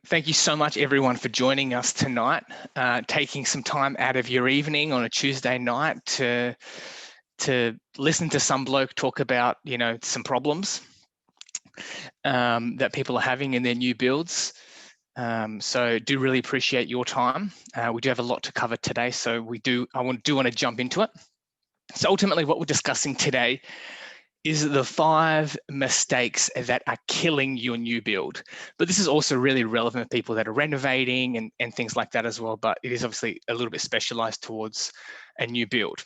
Thank you so much, everyone, for joining us tonight, taking some time out of your evening on a Tuesday night to listen to some bloke talk about, some problems that people are having in their new builds. So do really appreciate your time. We do have a lot to cover today, so I want to jump into it. So ultimately, what we're discussing today is the 5 mistakes that are killing your new build. But this is also really relevant to people that are renovating and things like that as well, but it is obviously a little bit specialized towards a new build.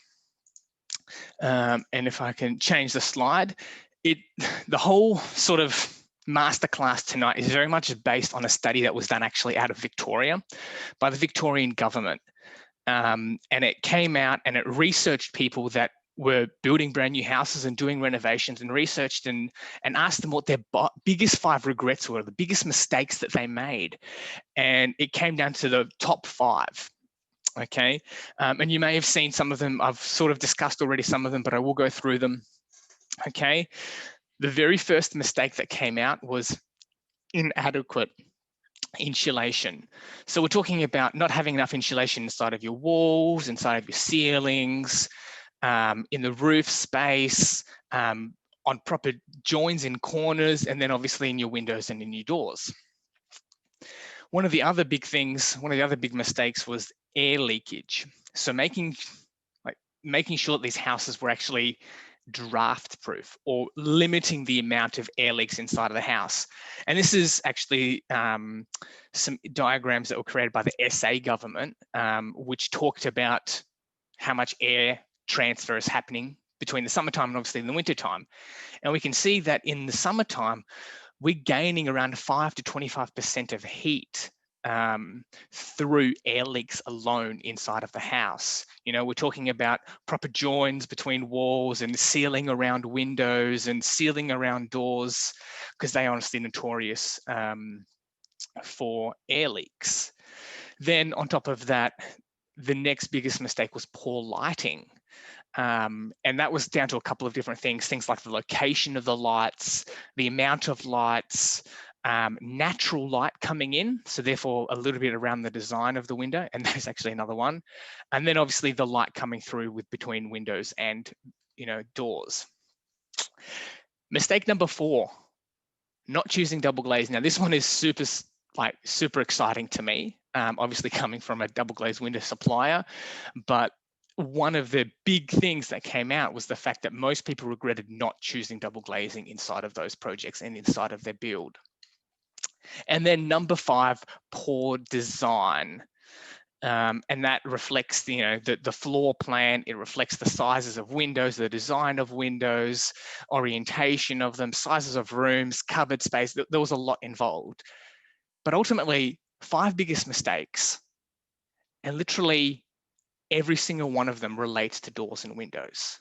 And if I can change the slide, the whole sort of masterclass tonight is very much based on a study that was done actually out of Victoria by the Victorian government. And it came out and it researched people that were building brand new houses and doing renovations, and researched and asked them what their biggest 5 regrets were, the biggest mistakes that they made. And it came down to the top 5. Okay. And you may have seen some of them. I've sort of discussed already some of them, but I will go through them. Okay. The very first mistake that came out was inadequate insulation. So we're talking about not having enough insulation inside of your walls, inside of your ceilings, in the roof space, on proper joins in corners, and then obviously in your windows and in your doors. One of the other big mistakes was air leakage. So making sure that these houses were actually draft proof, or limiting the amount of air leaks inside of the house. And this is actually some diagrams that were created by the SA government, which talked about how much air transfer is happening between the summertime and obviously in the wintertime. And we can see that in the summertime, we're gaining around 5 to 25% of heat through air leaks alone inside of the house. We're talking about proper joins between walls and sealing around windows and sealing around doors, because they are honestly notorious for air leaks. Then on top of that, the next biggest mistake was poor lighting. And that was down to a couple of different things like the location of the lights, the amount of lights, natural light coming in, so therefore a little bit around the design of the window, and there's actually another one. And then obviously the light coming through between windows and doors. Mistake number 4, not choosing double glaze. Now this one is super exciting to me, obviously coming from a double glazed window supplier, but one of the big things that came out was the fact that most people regretted not choosing double glazing inside of those projects and inside of their build. And then number 5, poor design. And that reflects the floor plan. It reflects the sizes of windows, the design of windows, orientation of them, sizes of rooms, cupboard space. There was a lot involved. But ultimately, 5 biggest mistakes, and literally every single one of them relates to doors and windows,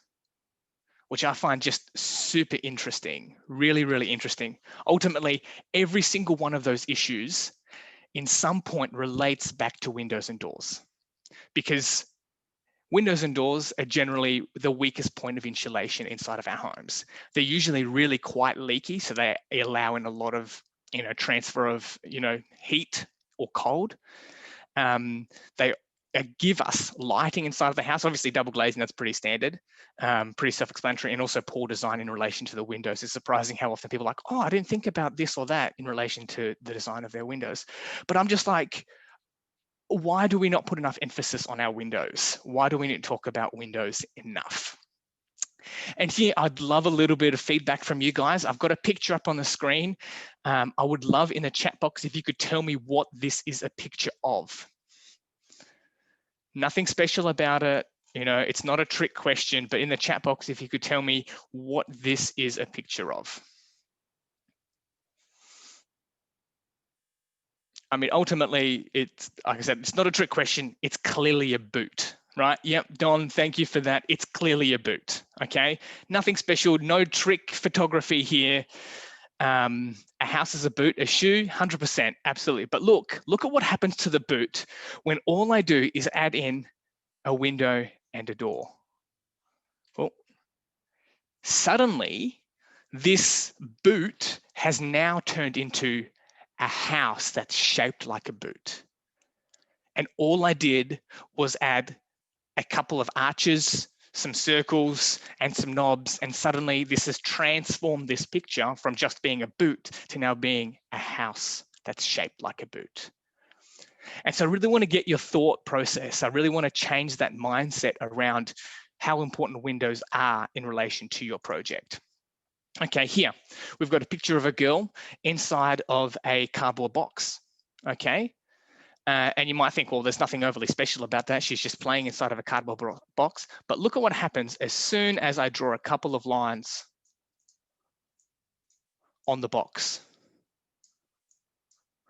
which I find just super interesting, really, really interesting. Ultimately, every single one of those issues in some point relates back to windows and doors, because windows and doors are generally the weakest point of insulation inside of our homes. They're usually really quite leaky, so they allow in a lot of transfer of heat or cold. They give us lighting inside of the house. Obviously double glazing, that's pretty standard, pretty self-explanatory, and also poor design in relation to the windows. It's surprising how often people are like, oh, I didn't think about this or that in relation to the design of their windows. But I'm just like, why do we not put enough emphasis on our windows? Why do we not talk about windows enough? And here, I'd love a little bit of feedback from you guys. I've got a picture up on the screen. I would love in the chat box if you could tell me what this is a picture of. Nothing special about it. It's not a trick question, but in the chat box, if you could tell me what this is a picture of. I mean, ultimately, it's, like I said, it's not a trick question. It's clearly a boot, right? Yep, Don, thank you for that. It's clearly a boot, okay? Nothing special, no trick photography here. A house is a boot, a shoe, 100%, absolutely. But look at what happens to the boot when all I do is add in a window and a door. Well, suddenly, this boot has now turned into a house that's shaped like a boot. And all I did was add a couple of arches, some circles, and some knobs, and suddenly this has transformed this picture from just being a boot to now being a house that's shaped like a boot. And so I really want to get your thought process. I really want to change that mindset around how important windows are in relation to your project. Okay, here we've got a picture of a girl inside of a cardboard box. Okay, and you might think, well, there's nothing overly special about that. She's just playing inside of a cardboard box. But look at what happens as soon as I draw a couple of lines on the box.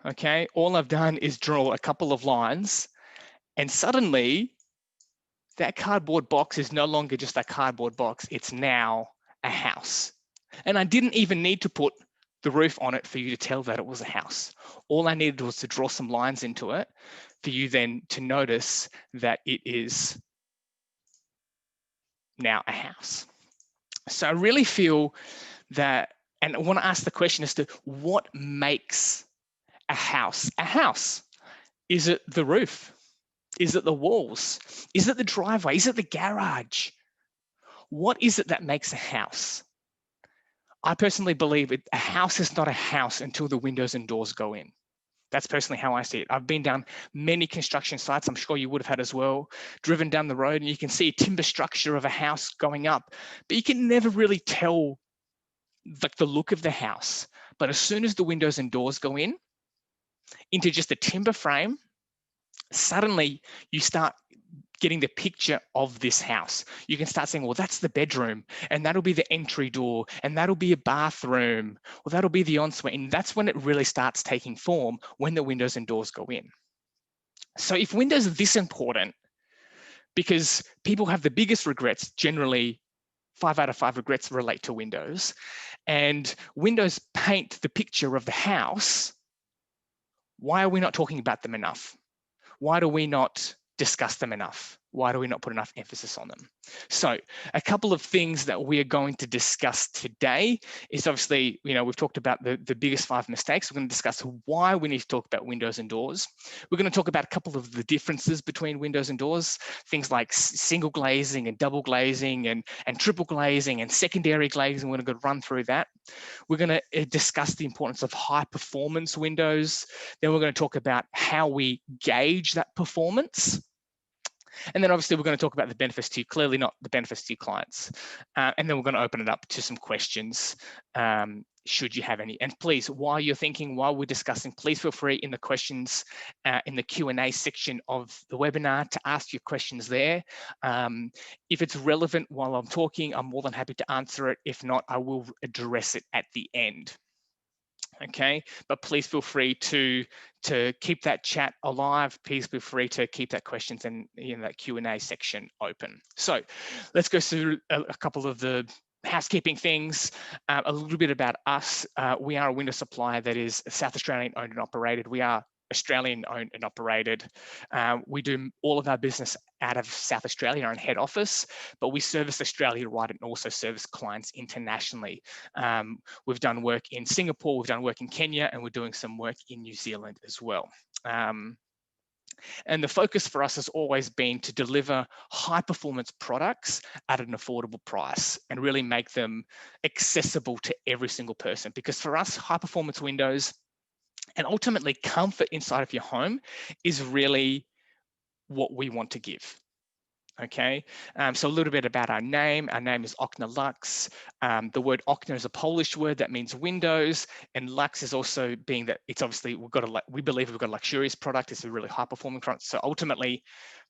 Okay, all I've done is draw a couple of lines, and suddenly that cardboard box is no longer just a cardboard box. It's now a house. And I didn't even need to put the roof on it for you to tell that it was a house. All I needed was to draw some lines into it for you then to notice that it is now a house. So I really feel that, and I want to ask the question as to what makes a house a house? Is it the roof? Is it the walls? Is it the driveway? Is it the garage? What is it that makes a house? I personally believe a house is not a house until the windows and doors go in. That's personally how I see it. I've been down many construction sites, I'm sure you would have had as well, driven down the road and you can see a timber structure of a house going up, but you can never really tell like the look of the house. But as soon as the windows and doors go in, into just a timber frame, suddenly you start getting the picture of this house. You can start saying, well, that's the bedroom, and that'll be the entry door, and that'll be a bathroom, or that'll be the ensuite. And that's when it really starts taking form, when the windows and doors go in. So if windows are this important, because people have the biggest regrets, generally 5 out of 5 regrets relate to windows, and windows paint the picture of the house, why are we not talking about them enough? Why do we not discuss them enough? Why do we not put enough emphasis on them? So a couple of things that we are going to discuss today is obviously, we've talked about the biggest 5 mistakes. We're going to discuss why we need to talk about windows and doors. We're going to talk about a couple of the differences between windows and doors, things like single glazing and double glazing and triple glazing and secondary glazing. We're going to run through that. We're going to discuss the importance of high performance windows. Then we're going to talk about how we gauge that performance. And then obviously we're going to talk about the benefits to you, clearly not the benefits to your clients. And then we're going to open it up to some questions, should you have any. And please, while you're thinking, while we're discussing, please feel free in the questions, in the Q&A section of the webinar to ask your questions there. If it's relevant while I'm talking, I'm more than happy to answer it. If not, I will address it at the end. Okay, but please feel free to keep that chat alive. Please feel free to keep that questions and that Q&A section open. So let's go through a couple of the housekeeping things, a little bit about us. We are a window supplier that is South Australian owned and operated. We are Australian owned and operated. We do all of our business out of South Australia, our head office, but we service Australia right and also service clients internationally. We've done work in Singapore, we've done work in Kenya, and we're doing some work in New Zealand as well. And the focus for us has always been to deliver high performance products at an affordable price and really make them accessible to every single person. Because for us, high performance windows and ultimately comfort inside of your home is really what we want to give. Okay, so a little bit about our name. Our name is Okna Lux. The word Okna is a Polish word that means windows, and Lux is also being that it's obviously we believe we've got a luxurious product. It's a really high performing product. So ultimately,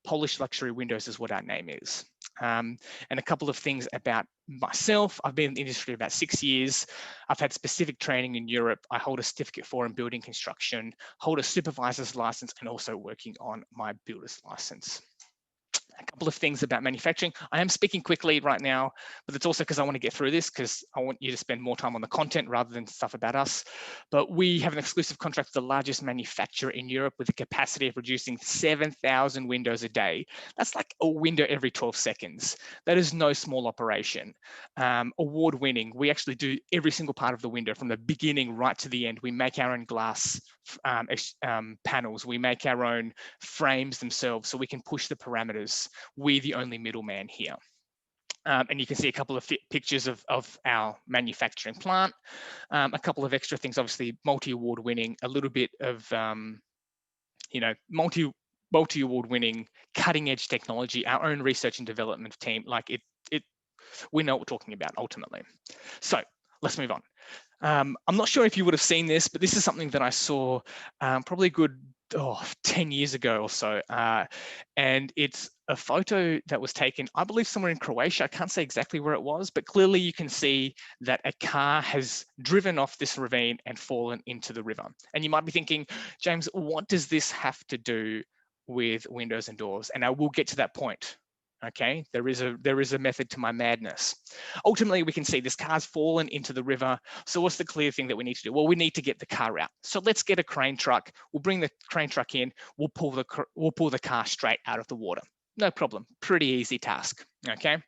Polish luxury windows is what our name is. And a couple of things about myself. I've been in the industry about 6 years. I've had specific training in Europe. I hold a certificate for in building construction, hold a supervisor's license, and also working on my builder's license. A couple of things about manufacturing. I am speaking quickly right now, but it's also because I want to get through this because I want you to spend more time on the content rather than stuff about us. But we have an exclusive contract with the largest manufacturer in Europe with a capacity of producing 7,000 windows a day. That's like a window every 12 seconds. That is no small operation. Award winning. We actually do every single part of the window from the beginning right to the end. We make our own glass panels. We make our own frames themselves so we can push the parameters. We're the only middleman here. And you can see a couple of pictures of our manufacturing plant. A couple of extra things, obviously multi-award winning, a little bit of, multi-award winning, cutting edge technology, our own research and development team, like we know what we're talking about ultimately. So let's move on. I'm not sure if you would have seen this, but this is something that I saw probably a good 10 years ago or so. And it's a photo that was taken, I believe, somewhere in Croatia. I can't say exactly where it was, but clearly you can see that a car has driven off this ravine and fallen into the river. And you might be thinking, James, what does this have to do with windows and doors? And I will get to that point. Okay, there is a method to my madness. Ultimately, we can see this car's fallen into the river. So what's the clear thing that we need to do? Well, we need to get the car out. So let's get a crane truck. We'll bring the crane truck in. We'll pull the car straight out of the water. No problem. Pretty easy task. Okay.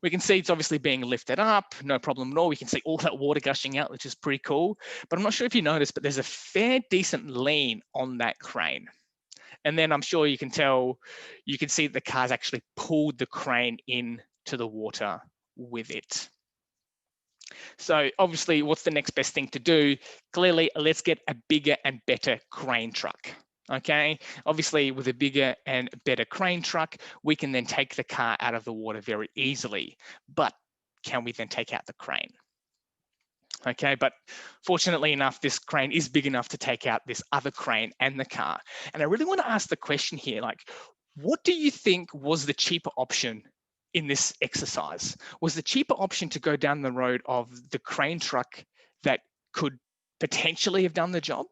We can see it's obviously being lifted up. No problem at all. We can see all that water gushing out, which is pretty cool. But I'm not sure if you noticed, but there's a fair decent lean on that crane. And then I'm sure you can see the car's actually pulled the crane into the water with it. So obviously, what's the next best thing to do? Clearly, let's get a bigger and better crane truck. Okay, obviously with a bigger and better crane truck, we can then take the car out of the water very easily. But can we then take out the crane? Okay, but fortunately enough, this crane is big enough to take out this other crane and the car. And I really want to ask the question here, like, what do you think was the cheaper option in this exercise? Was the cheaper option to go down the road of the crane truck that could potentially have done the job?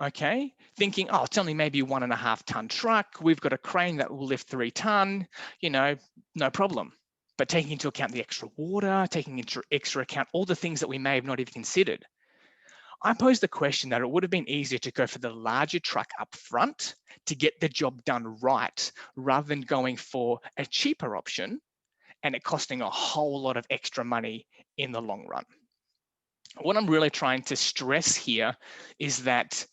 Okay, thinking, oh, it's only maybe 1.5 ton truck. We've got a crane that will lift 3 ton, no problem. But taking into account the extra water, taking into extra account all the things that we may have not even considered, I posed the question that it would have been easier to go for the larger truck up front to get the job done right, rather than going for a cheaper option and it costing a whole lot of extra money in the long run. What I'm really trying to stress here is that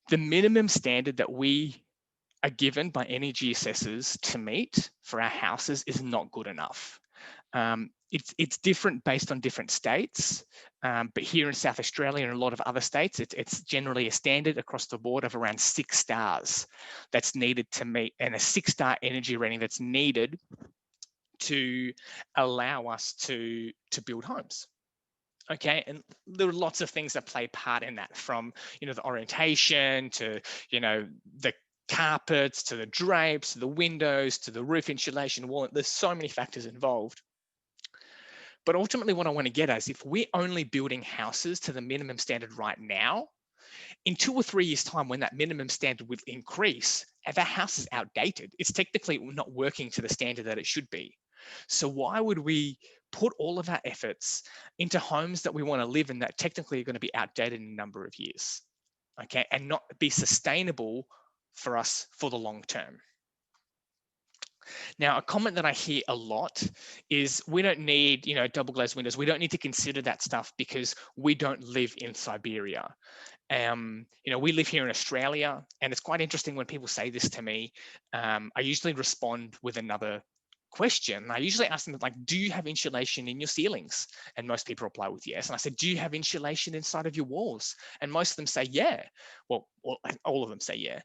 the minimum standard that we are given by energy assessors to meet for our houses is not good enough. It's different based on different states, but here in South Australia and a lot of other states, it's generally a standard across the board of around 6 stars that's needed to meet, and a 6-star energy rating that's needed to allow us to build homes. Okay, and there are lots of things that play part in that, from the orientation to the carpets, to the drapes, to the windows, to the roof insulation wall. There's so many factors involved. But ultimately what I want to get at is, if we're only building houses to the minimum standard right now, in 2 or 3 years' time, when that minimum standard will increase, if our house is outdated, it's technically not working to the standard that it should be. So why would we put all of our efforts into homes that we want to live in that technically are going to be outdated in a number of years, okay, and not be sustainable for us for the long term? Now, a comment that I hear a lot is, we don't need, double glazed windows. We don't need to consider that stuff because we don't live in Siberia. We live here in Australia, and it's quite interesting when people say this to me. I usually respond with another question. I usually ask them, like, do you have insulation in your ceilings? And most people reply with yes. And I said, do you have insulation inside of your walls? And most of them say yeah. Well, all of them say yeah.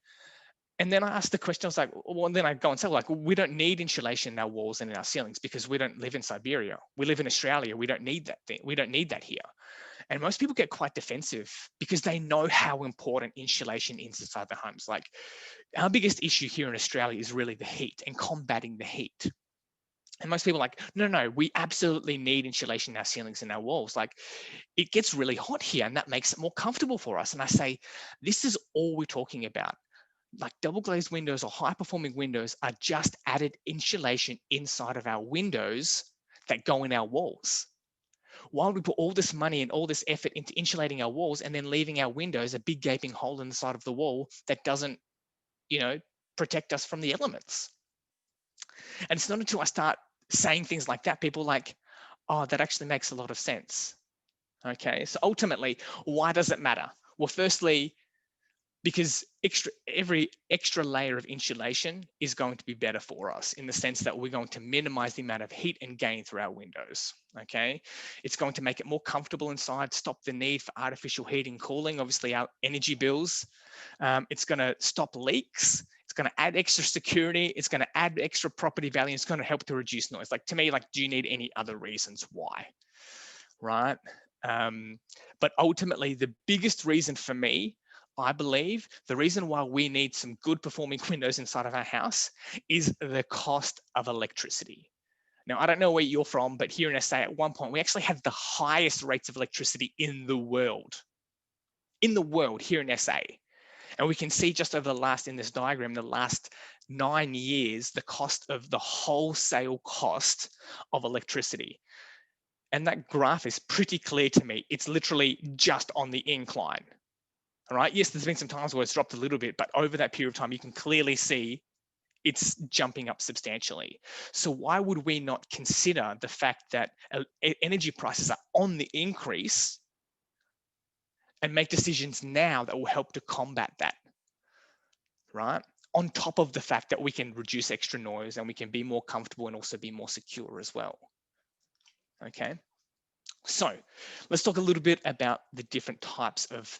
And then I asked the question, I was like, well, and then I go and say, like, we don't need insulation in our walls and in our ceilings because we don't live in Siberia. We live in Australia. We don't need that thing. We don't need that here. And most people get quite defensive because they know how important insulation is inside their homes. Like, our biggest issue here in Australia is really the heat and combating the heat. And most people are like, no, we absolutely need insulation in our ceilings and our walls. Like, it gets really hot here and that makes it more comfortable for us. And I say, this is all we're talking about. like double glazed windows or high performing windows are just added insulation inside of our windows that go in our walls. Why would we put all this money and all this effort into insulating our walls and then leaving our windows a big gaping hole in the side of the wall that doesn't, protect us from the elements? And it's not until I start saying things like that, people are like, oh, that actually makes a lot of sense. Okay, so ultimately, why does it matter? Well, firstly, because every extra layer of insulation is going to be better for us in the sense that we're going to minimize the amount of heat and gain through our windows. Okay, it's going to make it more comfortable inside, stop the need for artificial heating and cooling, obviously our energy bills. It's going to stop leaks. It's going to add extra security. It's going to add extra property value. It's going to help to reduce noise. Like, to me, like, do you need any other reasons why? Right. But ultimately, the biggest reason for me, I believe, the reason why we need some good performing windows inside of our house is the cost of electricity. Now, I don't know where you're from, but here in SA at one point, we actually had the highest rates of electricity in the world. In the world, here in SA. And we can see just over in this diagram, the last 9 years, the cost of the wholesale cost of electricity. And that graph is pretty clear to me. It's literally just on the incline. All right. Yes, there's been some times where it's dropped a little bit, but over that period of time, you can clearly see it's jumping up substantially. So why would we not consider the fact that energy prices are on the increase and make decisions now that will help to combat that, right? On top of the fact that we can reduce extra noise and we can be more comfortable and also be more secure as well. Okay. So let's talk a little bit about the different types of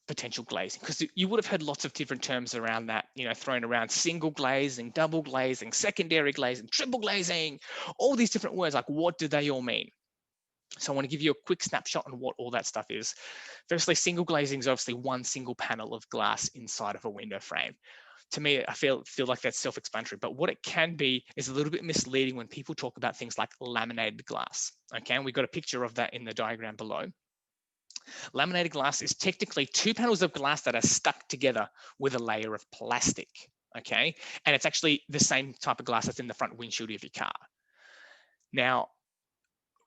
potential glazing, because you would have heard lots of different terms around that, thrown around: single glazing, double glazing, secondary glazing, triple glazing, all these different words. Like, what do they all mean? So I want to give you a quick snapshot on what all that stuff is. Firstly, single glazing is obviously one single panel of glass inside of a window frame. To me, I feel like that's self-explanatory, but what it can be is a little bit misleading when people talk about things like laminated glass. Okay, and we've got a picture of that in the diagram below. Laminated glass is technically two panels of glass that are stuck together with a layer of plastic. Okay, and it's actually the same type of glass that's in the front windshield of your car. Now,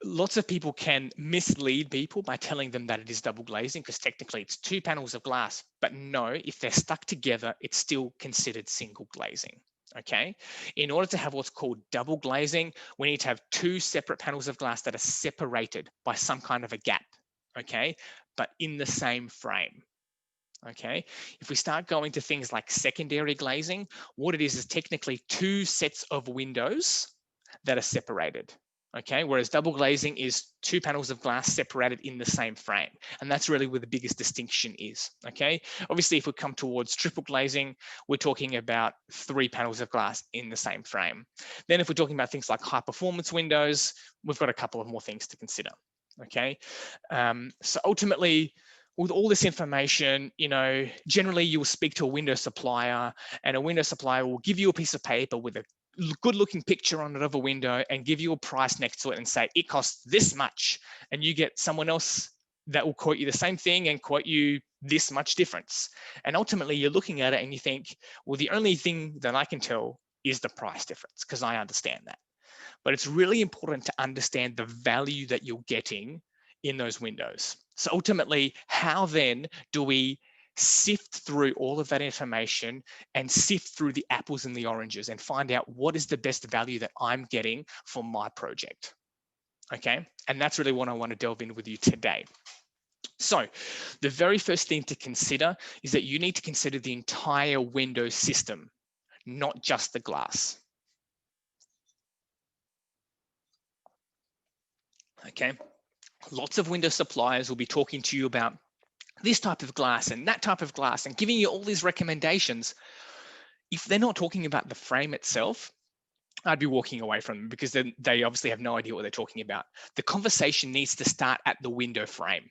lots of people can mislead people by telling them that it is double glazing, because technically it's two panels of glass, but no, if they're stuck together, it's still considered single glazing. Okay, in order to have what's called double glazing, we need to have two separate panels of glass that are separated by some kind of a gap. Okay, but in the same frame. Okay, if we start going to things like secondary glazing, what it is technically two sets of windows that are separated. Okay, whereas double glazing is two panels of glass separated in the same frame. And that's really where the biggest distinction is. Okay, obviously, if we come towards triple glazing, we're talking about three panels of glass in the same frame. Then if we're talking about things like high performance windows, we've got a couple of more things to consider. Okay, so ultimately, with all this information, generally you will speak to a window supplier, and a window supplier will give you a piece of paper with a good looking picture on it of a window and give you a price next to it and say, it costs this much. And you get someone else that will quote you the same thing and quote you this much difference. And ultimately you're looking at it and you think, well, the only thing that I can tell is the price difference, because I understand that. But it's really important to understand the value that you're getting in those windows. So ultimately, how then do we sift through all of that information and sift through the apples and the oranges and find out what is the best value that I'm getting for my project? Okay, and that's really what I want to delve in with you today. So the very first thing to consider is that you need to consider the entire window system, not just the glass. Okay, lots of window suppliers will be talking to you about this type of glass and that type of glass and giving you all these recommendations. If they're not talking about the frame itself, I'd be walking away from them, because then they obviously have no idea what they're talking about. The conversation needs to start at the window frame.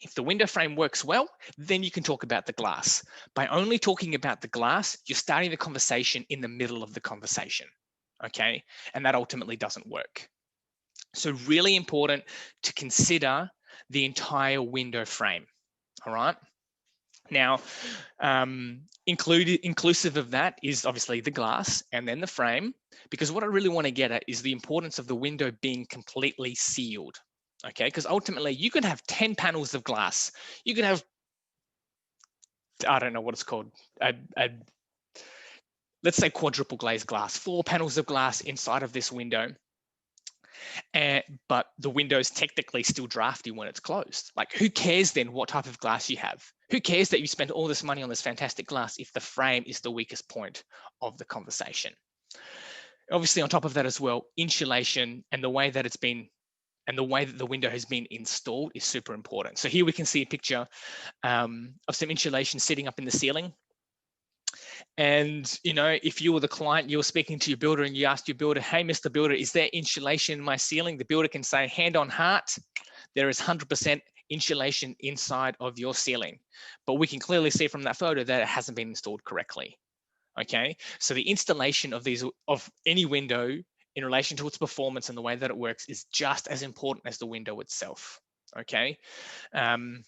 If the window frame works well, then you can talk about the glass. By only talking about the glass, you're starting the conversation in the middle of the conversation. Okay, and that ultimately doesn't work. So really important to consider the entire window frame. All right. Now, inclusive of that is obviously the glass and then the frame, because what I really want to get at is the importance of the window being completely sealed. Okay, because ultimately you could have 10 panels of glass. You could have, I don't know what it's called, let's say quadruple glazed glass, 4 panels of glass inside of this window. But the window's technically still drafty when it's closed. Like, who cares then what type of glass you have? Who cares that you spent all this money on this fantastic glass if the frame is the weakest point of the conversation? Obviously, on top of that as well, insulation and the way that it's been and the way that the window has been installed is super important. So here we can see a picture of some insulation sitting up in the ceiling. And, you know, if you were the client, you were speaking to your builder and you asked your builder, hey, Mr. Builder, is there insulation in my ceiling? The builder can say, hand on heart, there is 100% insulation inside of your ceiling. But we can clearly see from that photo that it hasn't been installed correctly. Okay, so the installation of any window in relation to its performance and the way that it works is just as important as the window itself. Okay. And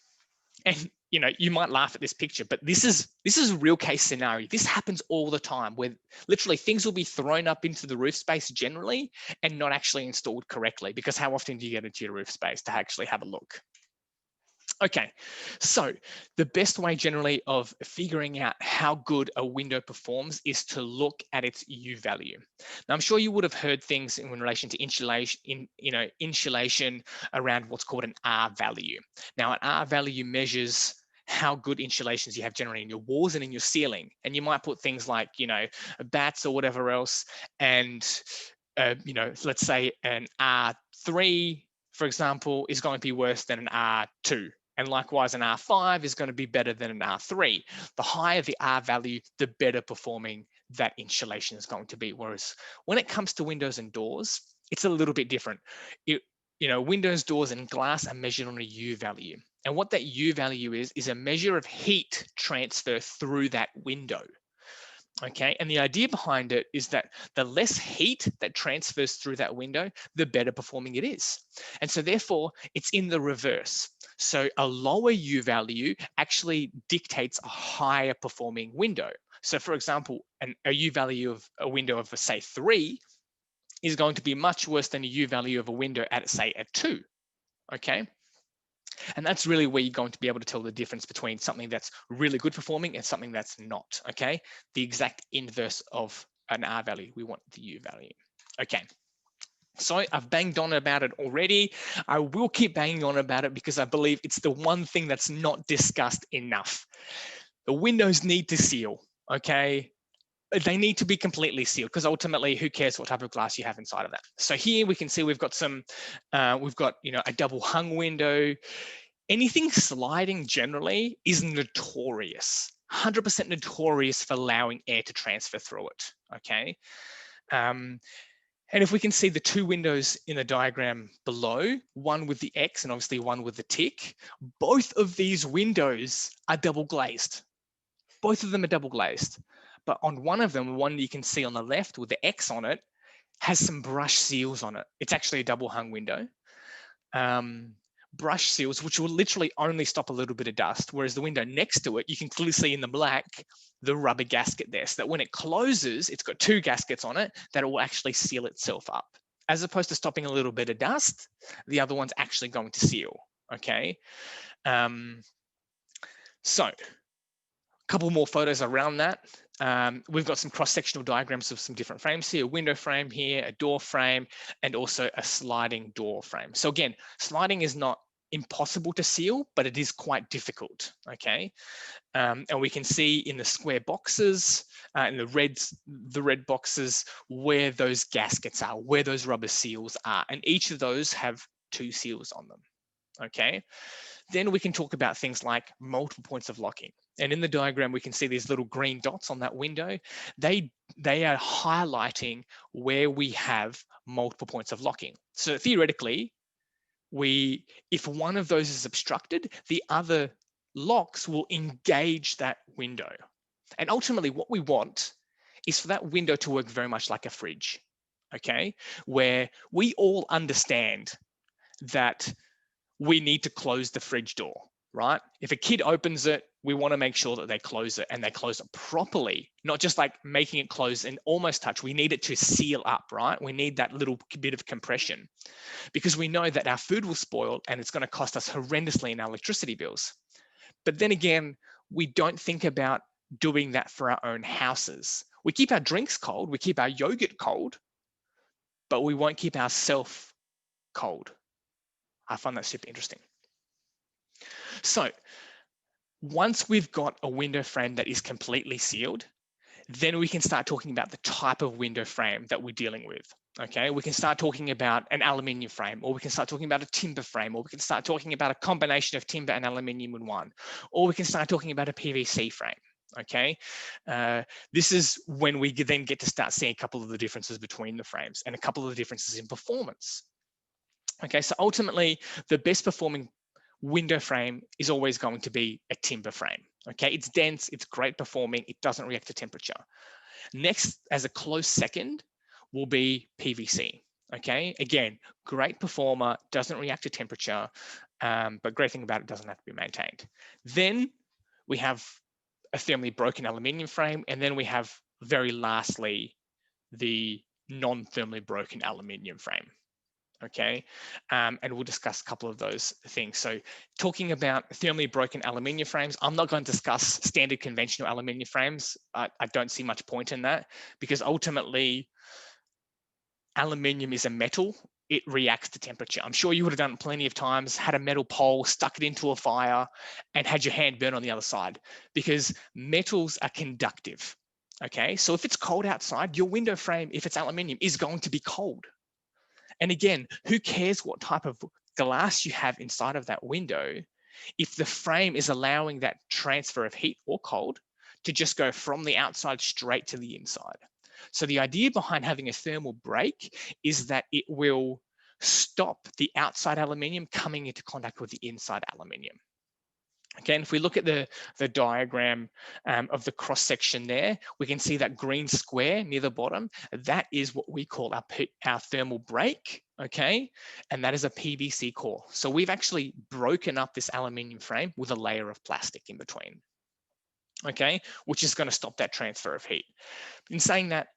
you know, you might laugh at this picture, but this is a real case scenario. This happens all the time, where literally things will be thrown up into the roof space generally and not actually installed correctly, because how often do you get into your roof space to actually have a look? Okay, so the best way generally of figuring out how good a window performs is to look at its U value. Now, I'm sure you would have heard things in relation to insulation around what's called an R value. Now, an R value measures how good insulations you have generally in your walls and in your ceiling. And you might put things like, you know, bats or whatever else, and you know, let's say an R3, for example, is going to be worse than an R2. And likewise, an R5 is going to be better than an R3. The higher the R value, the better performing that insulation is going to be. Whereas when it comes to windows and doors, it's a little bit different. You know, windows, doors, and glass are measured on a U value. And what that U value is a measure of heat transfer through that window. Okay, and the idea behind it is that the less heat that transfers through that window, the better performing it is. And so therefore, it's in the reverse. So a lower U value actually dictates a higher performing window. So for example, a U value of a window of, say, 3 is going to be much worse than a U value of a window at, say, a 2. Okay. And that's really where you're going to be able to tell the difference between something that's really good performing and something that's not, okay? The exact inverse of an R value, we want the U value. Okay, so I've banged on about it already. I will keep banging on about it because I believe it's the one thing that's not discussed enough. The windows need to seal, okay? They need to be completely sealed, because ultimately, who cares what type of glass you have inside of that? So here we can see we've got you know, a double hung window. Anything sliding generally is notorious, 100% notorious for allowing air to transfer through it. Okay. And if we can see the 2 windows in the diagram below, one with the X and obviously one with the tick, both of these windows are double glazed. Both of them are double glazed. But on one of them, one you can see on the left with the X on it, has some brush seals on it. It's actually a double hung window. Brush seals, which will literally only stop a little bit of dust, whereas the window next to it, you can clearly see in the black, the rubber gasket there, so that when it closes, it's got 2 gaskets on it that it will actually seal itself up. As opposed to stopping a little bit of dust, the other one's actually going to seal, okay? So, a couple more photos around that. We've got some cross-sectional diagrams of some different frames here, a window frame here, a door frame, and also a sliding door frame. So again, sliding is not impossible to seal, but it is quite difficult, okay? And we can see in the square boxes, in the red boxes, where those gaskets are, where those rubber seals are, and each of those have 2 seals on them, okay? Then we can talk about things like multiple points of locking. And in the diagram, we can see these little green dots on that window. They are highlighting where we have multiple points of locking. So theoretically, if one of those is obstructed, the other locks will engage that window. And ultimately, what we want is for that window to work very much like a fridge, okay? Where we all understand that we need to close the fridge door. right? If a kid opens it, we want to make sure that they close it and they close it properly, not just like making it close and almost touch. We need it to seal up, right? We need that little bit of compression because we know that our food will spoil and it's going to cost us horrendously in our electricity bills. But then again, we don't think about doing that for our own houses. We keep our drinks cold, we keep our yogurt cold, but we won't keep ourselves cold. I find that super interesting. So once we've got a window frame that is completely sealed, then we can start talking about the type of window frame that we're dealing with. Okay, we can start talking about an aluminium frame, or we can start talking about a timber frame, or we can start talking about a combination of timber and aluminium in one, or we can start talking about a PVC frame. Okay, this is when we then get to start seeing a couple of the differences between the frames and a couple of the differences in performance. Okay, so ultimately, the best performing window frame is always going to be a timber frame. Okay, it's dense, it's great performing, it doesn't react to temperature. Next, as a close second, will be PVC. Okay, again, great performer, doesn't react to temperature, but great thing about it, doesn't have to be maintained. Then we have a thermally broken aluminium frame, and then we have, very lastly, the non-thermally broken aluminium frame. Okay, and we'll discuss a couple of those things. So talking about thermally broken aluminium frames, I'm not going to discuss standard conventional aluminium frames. I don't see much point in that because ultimately aluminium is a metal. It reacts to temperature. I'm sure you would have done it plenty of times, had a metal pole, stuck it into a fire and had your hand burn on the other side because metals are conductive. Okay, so if it's cold outside, your window frame, if it's aluminium, is going to be cold. And again, who cares what type of glass you have inside of that window if the frame is allowing that transfer of heat or cold to just go from the outside straight to the inside. So the idea behind having a thermal break is that it will stop the outside aluminium coming into contact with the inside aluminium. Again, if we look at the diagram of the cross section there, we can see that green square near the bottom. That is what we call our thermal break, okay? And that is a PVC core. So we've actually broken up this aluminium frame with a layer of plastic in between, okay? Which is going to stop that transfer of heat. In saying that,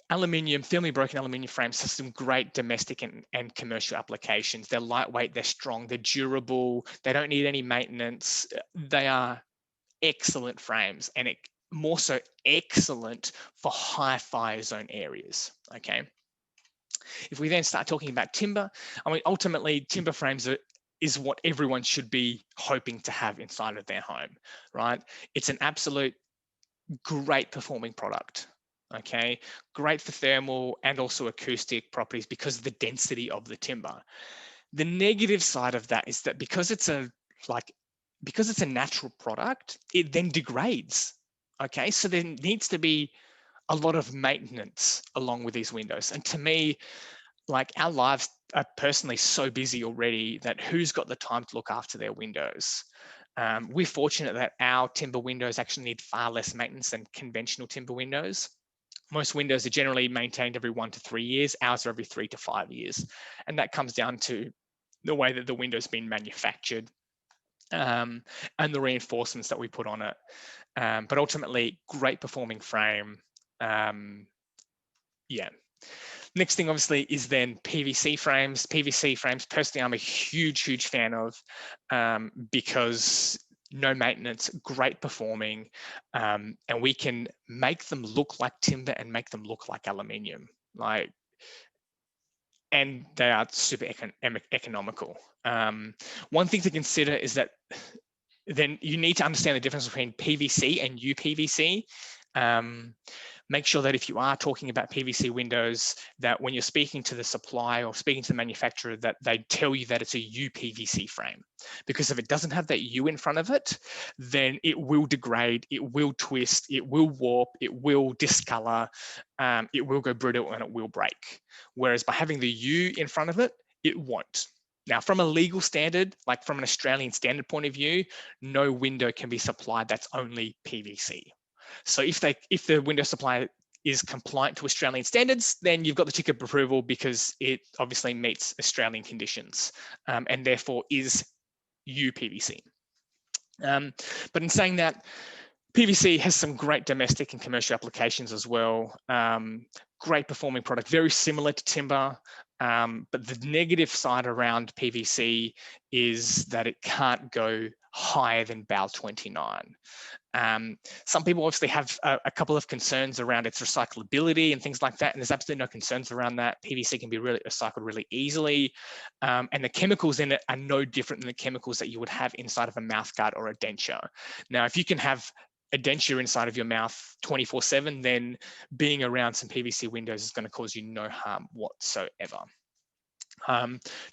aluminium, thermally broken aluminium frames have some great domestic and commercial applications. They're lightweight, they're strong, they're durable, they don't need any maintenance. They are excellent frames and more so excellent for high fire zone areas, okay? If we then start talking about timber, I mean, ultimately timber frames is what everyone should be hoping to have inside of their home, right? It's an absolute great performing product. Okay, great for thermal and also acoustic properties because of the density of the timber. The negative side of that is that because it's a natural product, it then degrades. Okay, so there needs to be a lot of maintenance along with these windows. And to me, like, our lives are personally so busy already that who's got the time to look after their windows? We're fortunate that our timber windows actually need far less maintenance than conventional timber windows. Most windows are generally maintained every 1 to 3 years. Ours are every 3 to 5 years. And that comes down to the way that the window's been manufactured and the reinforcements that we put on it. But ultimately, great performing frame. Yeah. Next thing, obviously, is then PVC frames. PVC frames, personally, I'm a huge, huge fan of because no maintenance, great performing, and we can make them look like timber and make them look like aluminium. And they are super economical. One thing to consider is that then you need to understand the difference between PVC and uPVC. Make sure that if you are talking about PVC windows, that when you're speaking to the supplier or speaking to the manufacturer, that they tell you that it's a uPVC frame. Because if it doesn't have that U in front of it, then it will degrade, it will twist, it will warp, it will discolor, it will go brittle, and it will break. Whereas by having the U in front of it, it won't. Now, from a legal standard, like from an Australian standard point of view, no window can be supplied that's only PVC. So if the window supplier is compliant to Australian standards, then you've got the tick of approval because it obviously meets Australian conditions and therefore is uPVC. But in saying that, PVC has some great domestic and commercial applications as well. Great performing product, very similar to timber. But the negative side around PVC is that it can't go higher than BAL 29. Some people obviously have a couple of concerns around its recyclability and things like that, and there's absolutely no concerns around that. PVC can be really recycled really easily, and the chemicals in it are no different than the chemicals that you would have inside of a mouthguard or a denture. Now, if you can have a denture inside of your mouth 24/7, then being around some PVC windows is going to cause you no harm whatsoever.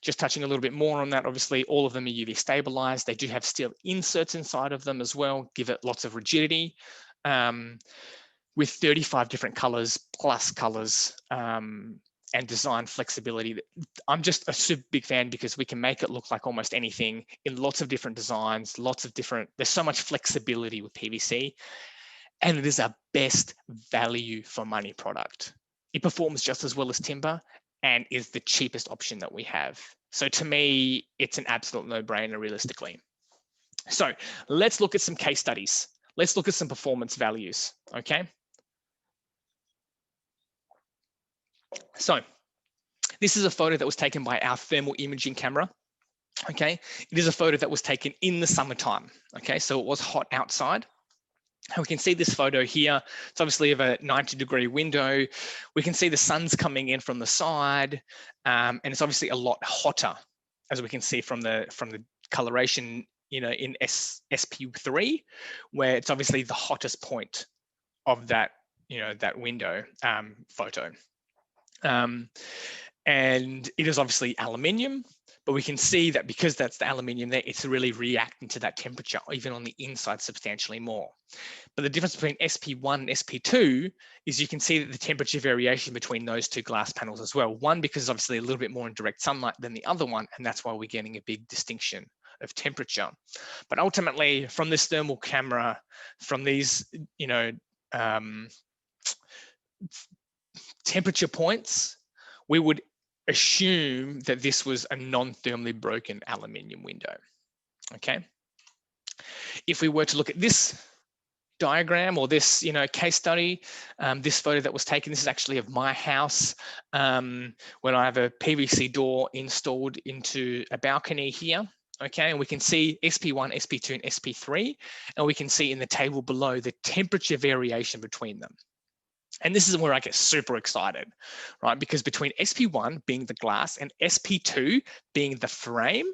Just touching a little bit more on that, obviously all of them are UV stabilized. They do have steel inserts inside of them as well, give it lots of rigidity, with 35 different colors plus colors and design flexibility. I'm just a super big fan because we can make it look like almost anything in lots of different designs, there's so much flexibility with PVC, and it is our best value for money product. It performs just as well as timber and is the cheapest option that we have. So to me, it's an absolute no-brainer realistically. So let's look at some case studies. Let's look at some performance values, okay? So this is a photo that was taken by our thermal imaging camera, okay? It is a photo that was taken in the summertime, okay? So it was hot outside. And we can see this photo here. It's obviously of a 90-degree window. We can see the sun's coming in from the side, and it's obviously a lot hotter, as we can see from the coloration, in SP3, where it's obviously the hottest point of that, that window photo. And it is obviously aluminium, but we can see that because that's the aluminium there, it's really reacting to that temperature, even on the inside substantially more. But the difference between SP1 and SP2 is you can see that the temperature variation between those two glass panels as well. One, because it's obviously a little bit more in direct sunlight than the other one, and that's why we're getting a big distinction of temperature. But ultimately, from this thermal camera, from these, temperature points, we would assume that this was a non-thermally broken aluminium window, okay? If we were to look at this diagram or this, case study, this photo that was taken, this is actually of my house when I have a PVC door installed into a balcony here, okay? And we can see SP1, SP2, and SP3, and we can see in the table below the temperature variation between them. And this is where I get super excited, right? Because between SP1 being the glass and SP2 being the frame,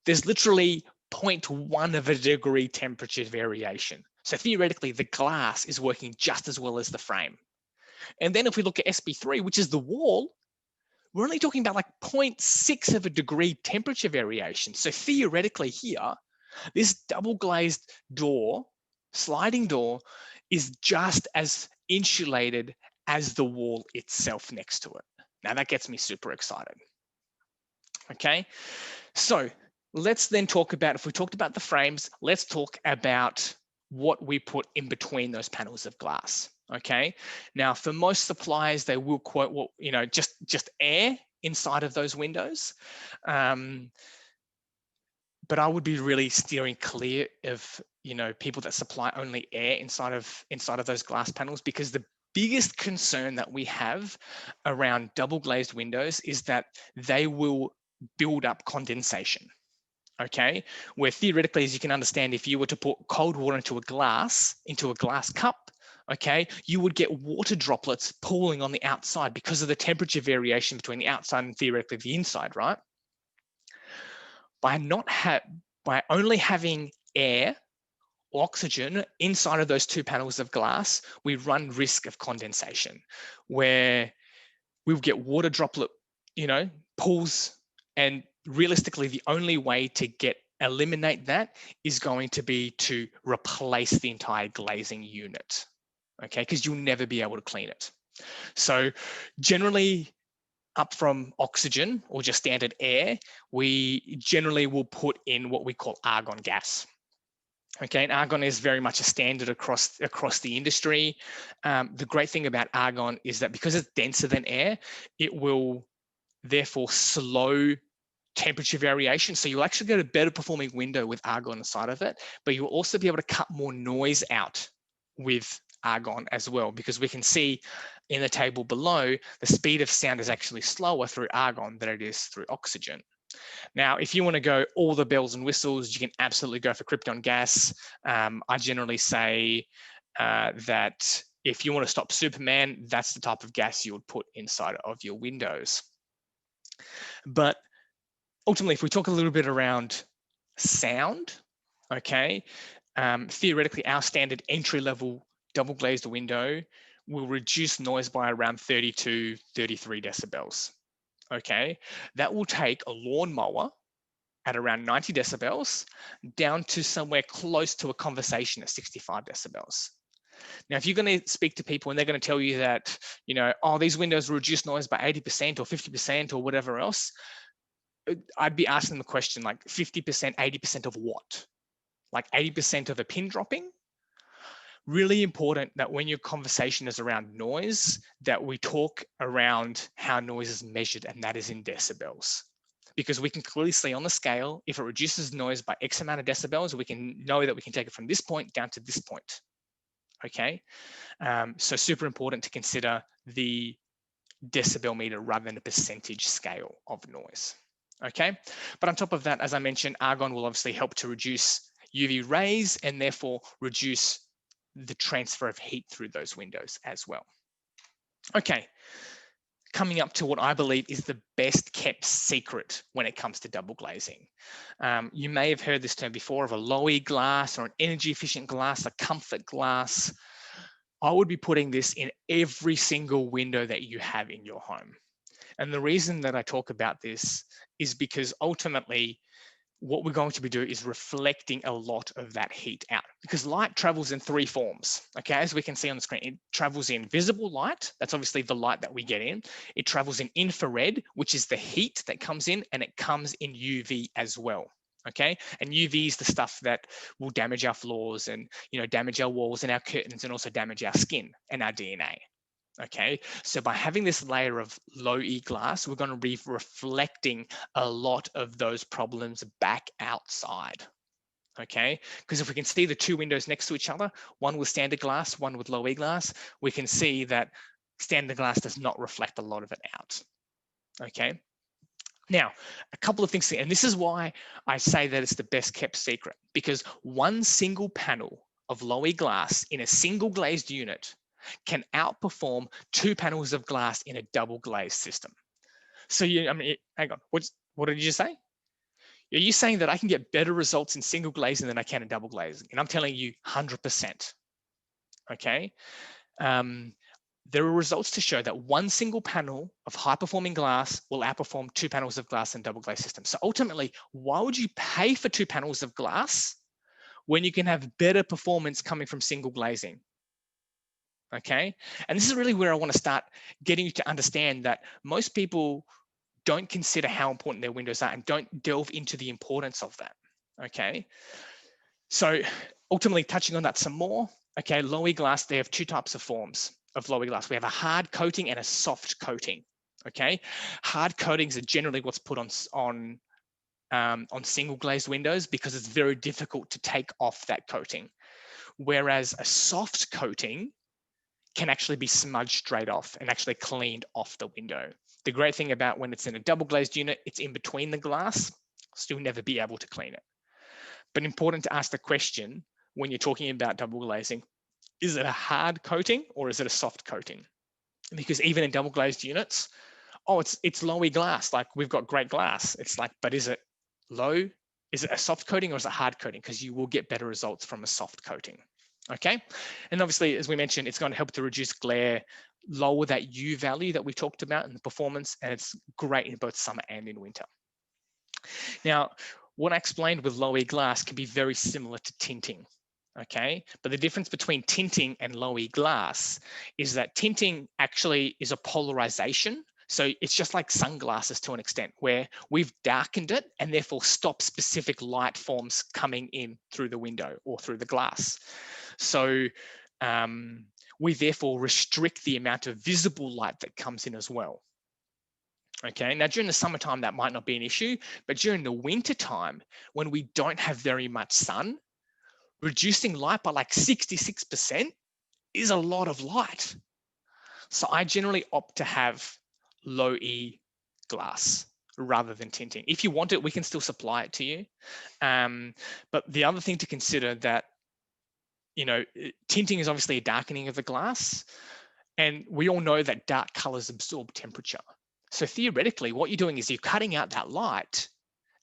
there's literally 0.1 of a degree temperature variation. So theoretically, the glass is working just as well as the frame. And then if we look at SP3, which is the wall, we're only talking about like 0.6 of a degree temperature variation. So theoretically here, this double glazed door, sliding door, is just as insulated as the wall itself next to it. Now that gets me super excited. Okay, so let's then talk about, if we talked about the frames, let's talk about what we put in between those panels of glass. Okay, now for most suppliers, they will quote what, just air inside of those windows. But I would be really steering clear of, people that supply only air inside of those glass panels, because the biggest concern that we have around double glazed windows is that they will build up condensation. Okay, where theoretically, as you can understand, if you were to put cold water into a glass cup, okay, you would get water droplets pooling on the outside because of the temperature variation between the outside and theoretically the inside, right? By only having air, oxygen inside of those two panels of glass, we run risk of condensation, where we'll get water droplet, pools, and realistically, the only way to eliminate that is going to be to replace the entire glazing unit, okay? Because you'll never be able to clean it. So generally, up from oxygen or just standard air, we generally will put in what we call argon gas. Okay, and argon is very much a standard across the industry. The great thing about argon is that because it's denser than air, it will therefore slow temperature variation. So you'll actually get a better performing window with argon inside of it, but you'll also be able to cut more noise out with argon as well, because we can see in the table below, the speed of sound is actually slower through argon than it is through oxygen. Now, if you want to go all the bells and whistles, you can absolutely go for krypton gas. I generally say that if you want to stop Superman, that's the type of gas you would put inside of your windows. But ultimately, if we talk a little bit around sound, okay, theoretically, our standard entry-level double glazed window will reduce noise by around 30 to 33 decibels. Okay, that will take a lawnmower at around 90 decibels down to somewhere close to a conversation at 65 decibels. Now, if you're going to speak to people and they're going to tell you that, you know, oh, these windows reduce noise by 80% or 50% or whatever else, I'd be asking them the question like 50%, 80% of what? Like 80% of a pin dropping? Really important that when your conversation is around noise, that we talk around how noise is measured, and that is in decibels. Because we can clearly see on the scale, if it reduces noise by X amount of decibels, we can know that we can take it from this point down to this point. Okay, so super important to consider the decibel meter rather than a percentage scale of noise. Okay, but on top of that, as I mentioned, argon will obviously help to reduce UV rays and therefore reduce the transfer of heat through those windows as well. Okay, coming up to what I believe is the best kept secret when it comes to double glazing. You may have heard this term before of a low E glass or an energy efficient glass, a comfort glass. I would be putting this in every single window that you have in your home. And the reason that I talk about this is because ultimately what we're going to be doing is reflecting a lot of that heat out, because light travels in three forms. Okay, as we can see on the screen, it travels in visible light. That's obviously the light that we get in. It travels in infrared, which is the heat that comes in, and it comes in UV as well. Okay, and UV is the stuff that will damage our floors and, you know, damage our walls and our curtains, and also damage our skin and our DNA. Okay, so by having this layer of low E glass, we're going to be reflecting a lot of those problems back outside. Okay, because if we can see the two windows next to each other, one with standard glass, one with low E glass, we can see that standard glass does not reflect a lot of it out. Okay, now a couple of things, and this is why I say that it's the best kept secret, because one single panel of low E glass in a single glazed unit can outperform two panels of glass in a double glazed system. So hang on, what did you just say? Are you saying that I can get better results in single glazing than I can in double glazing? And I'm telling you 100%, okay? There are results to show that one single panel of high performing glass will outperform two panels of glass in double glazed systems. So ultimately, why would you pay for two panels of glass when you can have better performance coming from single glazing? Okay, and this is really where I want to start getting you to understand that most people don't consider how important their windows are and don't delve into the importance of that. Okay, so ultimately touching on that some more. Okay, low E glass, they have two types of forms of low E glass. We have a hard coating and a soft coating. Okay, hard coatings are generally what's put on single glazed windows because it's very difficult to take off that coating, whereas a soft coating can actually be smudged straight off and actually cleaned off the window. The great thing about when it's in a double glazed unit, it's in between the glass, so you'll never be able to clean it. But important to ask the question when you're talking about double glazing, is it a hard coating or is it a soft coating? Because even in double glazed units, oh, it's low E glass, like we've got great glass. It's like, but is it low? Is it a soft coating or is it a hard coating? Because you will get better results from a soft coating. Okay, and obviously, as we mentioned, it's going to help to reduce glare, lower that U value that we talked about in the performance, and it's great in both summer and in winter. Now, what I explained with low E glass can be very similar to tinting. Okay, but the difference between tinting and low E glass is that tinting actually is a polarization. So it's just like sunglasses to an extent, where we've darkened it and therefore stopped specific light forms coming in through the window or through the glass. So we therefore restrict the amount of visible light that comes in as well. Okay, now during the summertime, that might not be an issue, but during the winter time, when we don't have very much sun, reducing light by like 66% is a lot of light. So I generally opt to have low E glass rather than tinting. If you want it, we can still supply it to you. But the other thing to consider that, tinting is obviously a darkening of the glass, and we all know that dark colors absorb temperature. So theoretically, what you're doing is you're cutting out that light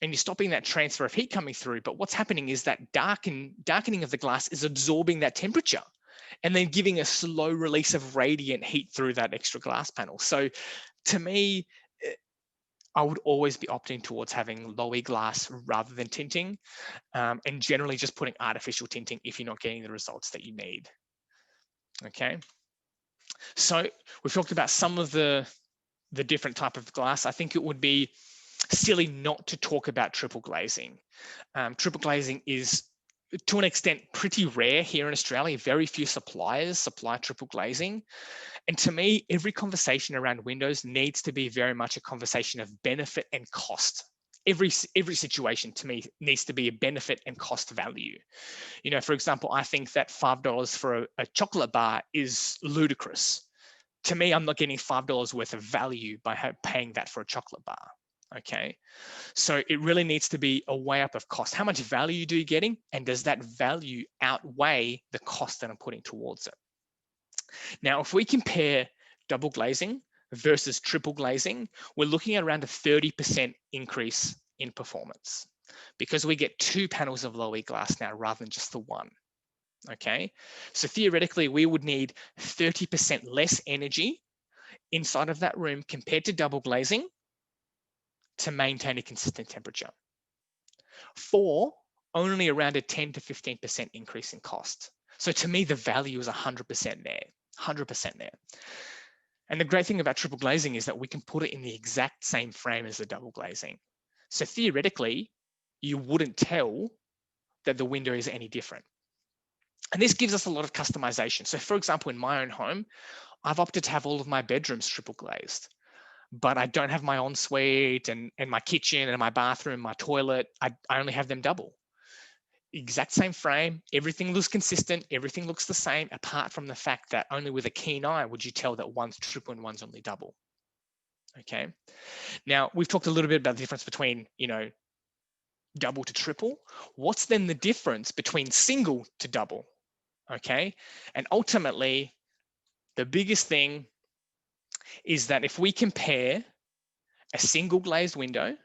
and you're stopping that transfer of heat coming through. But what's happening is that darkening of the glass is absorbing that temperature and then giving a slow release of radiant heat through that extra glass panel. So to me, I would always be opting towards having low E glass rather than tinting, and generally just putting artificial tinting if you're not getting the results that you need. Okay. So we've talked about some of the different type of glass. I think it would be silly not to talk about triple glazing. Triple glazing is, to an extent, pretty rare here in Australia. Very few suppliers supply triple glazing. And to me, every conversation around windows needs to be very much a conversation of benefit and cost. Every situation to me needs to be a benefit and cost value. For example, I think that $5 for a chocolate bar is ludicrous. To me, I'm not getting $5 worth of value by paying that for a chocolate bar. Okay, so it really needs to be a way up of cost. How much value do you getting, and does that value outweigh the cost that I'm putting towards it? Now, if we compare double glazing versus triple glazing, we're looking at around a 30% increase in performance because we get 2 panels of low E glass now rather than just the one. Okay, so theoretically, we would need 30% less energy inside of that room compared to double glazing to maintain a consistent temperature. For only around a 10 to 15% increase in cost. So to me, the value is 100% there, 100% there. And the great thing about triple glazing is that we can put it in the exact same frame as the double glazing. So theoretically, you wouldn't tell that the window is any different. And this gives us a lot of customization. So for example, in my own home, I've opted to have all of my bedrooms triple glazed, but I don't have my ensuite and my kitchen and my bathroom, my toilet. I only have them double. Exact same frame, everything looks consistent, everything looks the same, apart from the fact that only with a keen eye would you tell that one's triple and one's only double. Okay. Now we've talked a little bit about the difference between, double to triple. What's then the difference between single to double? Okay. And ultimately, the biggest thing is that if we compare a single glazed window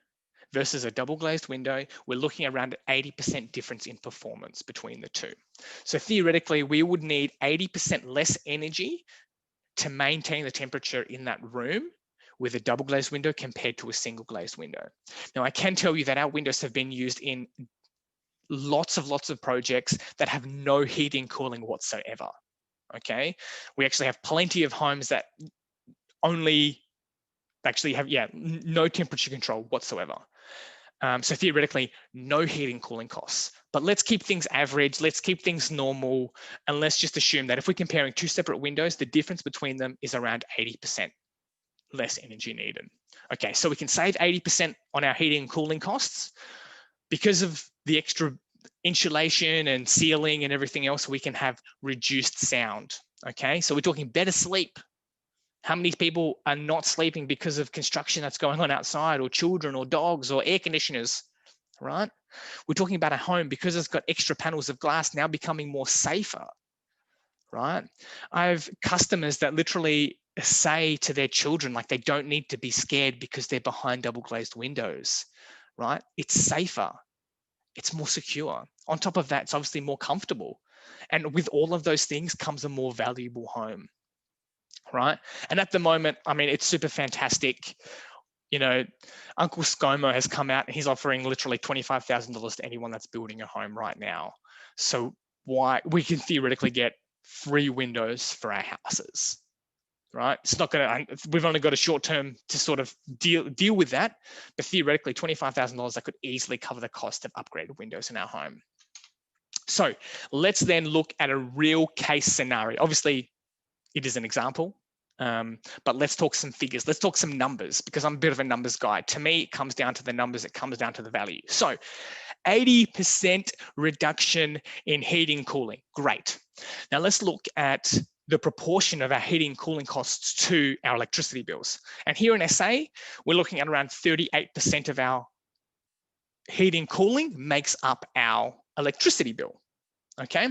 versus a double glazed window, we're looking at around an 80% difference in performance between the two. So theoretically, we would need 80% less energy to maintain the temperature in that room with a double glazed window compared to a single glazed window. Now, I can tell you that our windows have been used in lots of projects that have no heating and cooling whatsoever. Okay, we actually have plenty of homes that only actually have no temperature control whatsoever. So theoretically, no heating and cooling costs. But let's keep things average, let's keep things normal, and let's just assume that if we're comparing two separate windows, the difference between them is around 80% less energy needed. Okay, so we can save 80% on our heating and cooling costs. Because of the extra insulation and sealing and everything else, we can have reduced sound. Okay, so we're talking better sleep. How many people are not sleeping because of construction that's going on outside, or children, or dogs, or air conditioners, right? We're talking about a home because it's got extra panels of glass now becoming more safer, right? I have customers that literally say to their children, like, they don't need to be scared because they're behind double glazed windows, right? It's safer, it's more secure. On top of that, it's obviously more comfortable. And with all of those things comes a more valuable home. Right. And at the moment, I mean, it's super fantastic. Uncle ScoMo has come out and he's offering literally $25,000 to anyone that's building a home right now. So why we can theoretically get free windows for our houses, right? It's not going to, we've only got a short term to sort of deal with that, but theoretically $25,000 that could easily cover the cost of upgraded windows in our home. So let's then look at a real case scenario. Obviously, it is an example. But let's talk some figures. Let's talk some numbers, because I'm a bit of a numbers guy. To me, it comes down to the numbers. It comes down to the value. So 80% reduction in heating and cooling. Great. Now let's look at the proportion of our heating and cooling costs to our electricity bills. And here in SA, we're looking at around 38% of our heating and cooling makes up our electricity bill. Okay,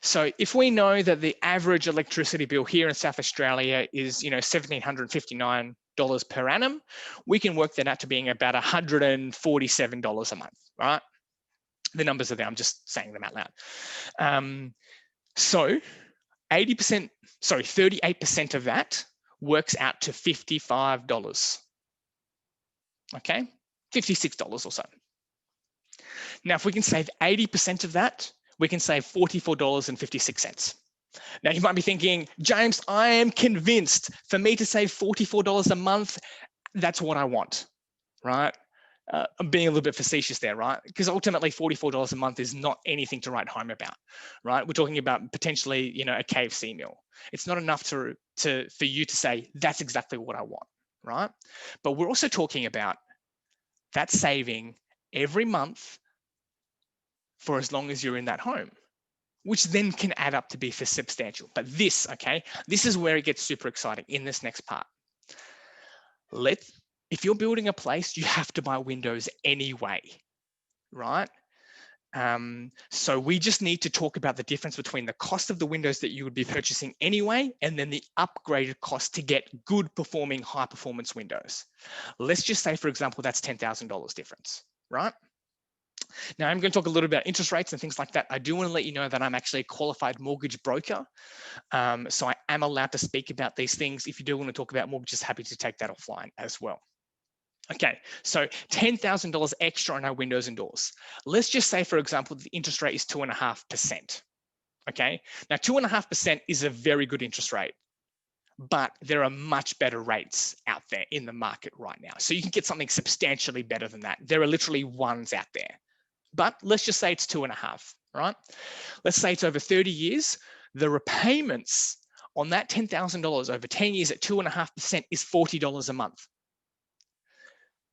so if we know that the average electricity bill here in South Australia is, $1,759 per annum, we can work that out to being about $147 a month, right? The numbers are there, I'm just saying them out loud. So 38% of that works out to $55. Okay, $56 or so. Now, if we can save 80% of that, we can save $44.56. Now, you might be thinking, James, I am convinced for me to save $44 a month, that's what I want, right? I'm being a little bit facetious there, right? Because ultimately $44 a month is not anything to write home about, right? We're talking about potentially, a KFC meal. It's not enough for you to say, that's exactly what I want, right? But we're also talking about that saving every month for as long as you're in that home, which then can add up to be for substantial. But this is where it gets super exciting in this next part. If you're building a place, you have to buy windows anyway, right? So we just need to talk about the difference between the cost of the windows that you would be purchasing anyway, and then the upgraded cost to get good performing, high performance windows. Let's just say, for example, that's $10,000 difference, right? Now, I'm going to talk a little about interest rates and things like that. I do want to let you know that I'm actually a qualified mortgage broker. So I am allowed to speak about these things. If you do want to talk about mortgages, happy to take that offline as well. Okay, so $10,000 extra on our windows and doors. Let's just say, for example, the interest rate is 2.5%. Okay, now 2.5% is a very good interest rate, but there are much better rates out there in the market right now. So you can get something substantially better than that. There are literally ones out there. But let's just say it's 2.5, right? Let's say it's over 30 years. The repayments on that $10,000 over 10 years at 2.5% is $40 a month.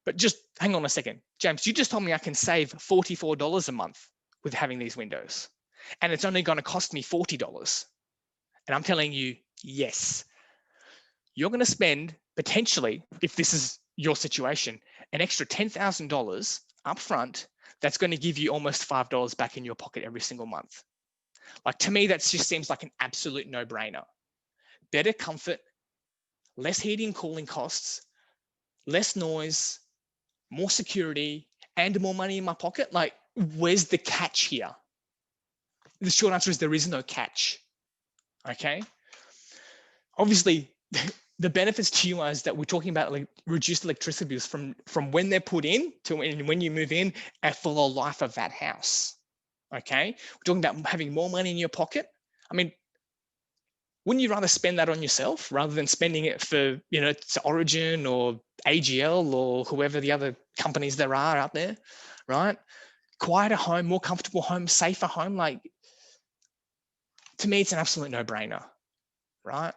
But just hang on a second. James, you just told me I can save $44 a month with having these windows, and it's only going to cost me $40. And I'm telling you, yes, you're going to spend potentially, if this is your situation, an extra $10,000 upfront. That's going to give you almost $5 back in your pocket every single month. Like, to me, that just seems like an absolute no-brainer. Better comfort, less heating and cooling costs, less noise, more security, and more money in my pocket. Like, where's the catch here? The short answer is there is no catch. Okay. Obviously, the benefits to you is that we're talking about reduced electricity bills from when they're put in to when you move in for the life of that house. Okay, we're talking about having more money in your pocket. I mean, wouldn't you rather spend that on yourself rather than spending it for, to Origin or AGL or whoever the other companies there are out there, right? Quieter home, more comfortable home, safer home. Like, to me, it's an absolute no-brainer, right?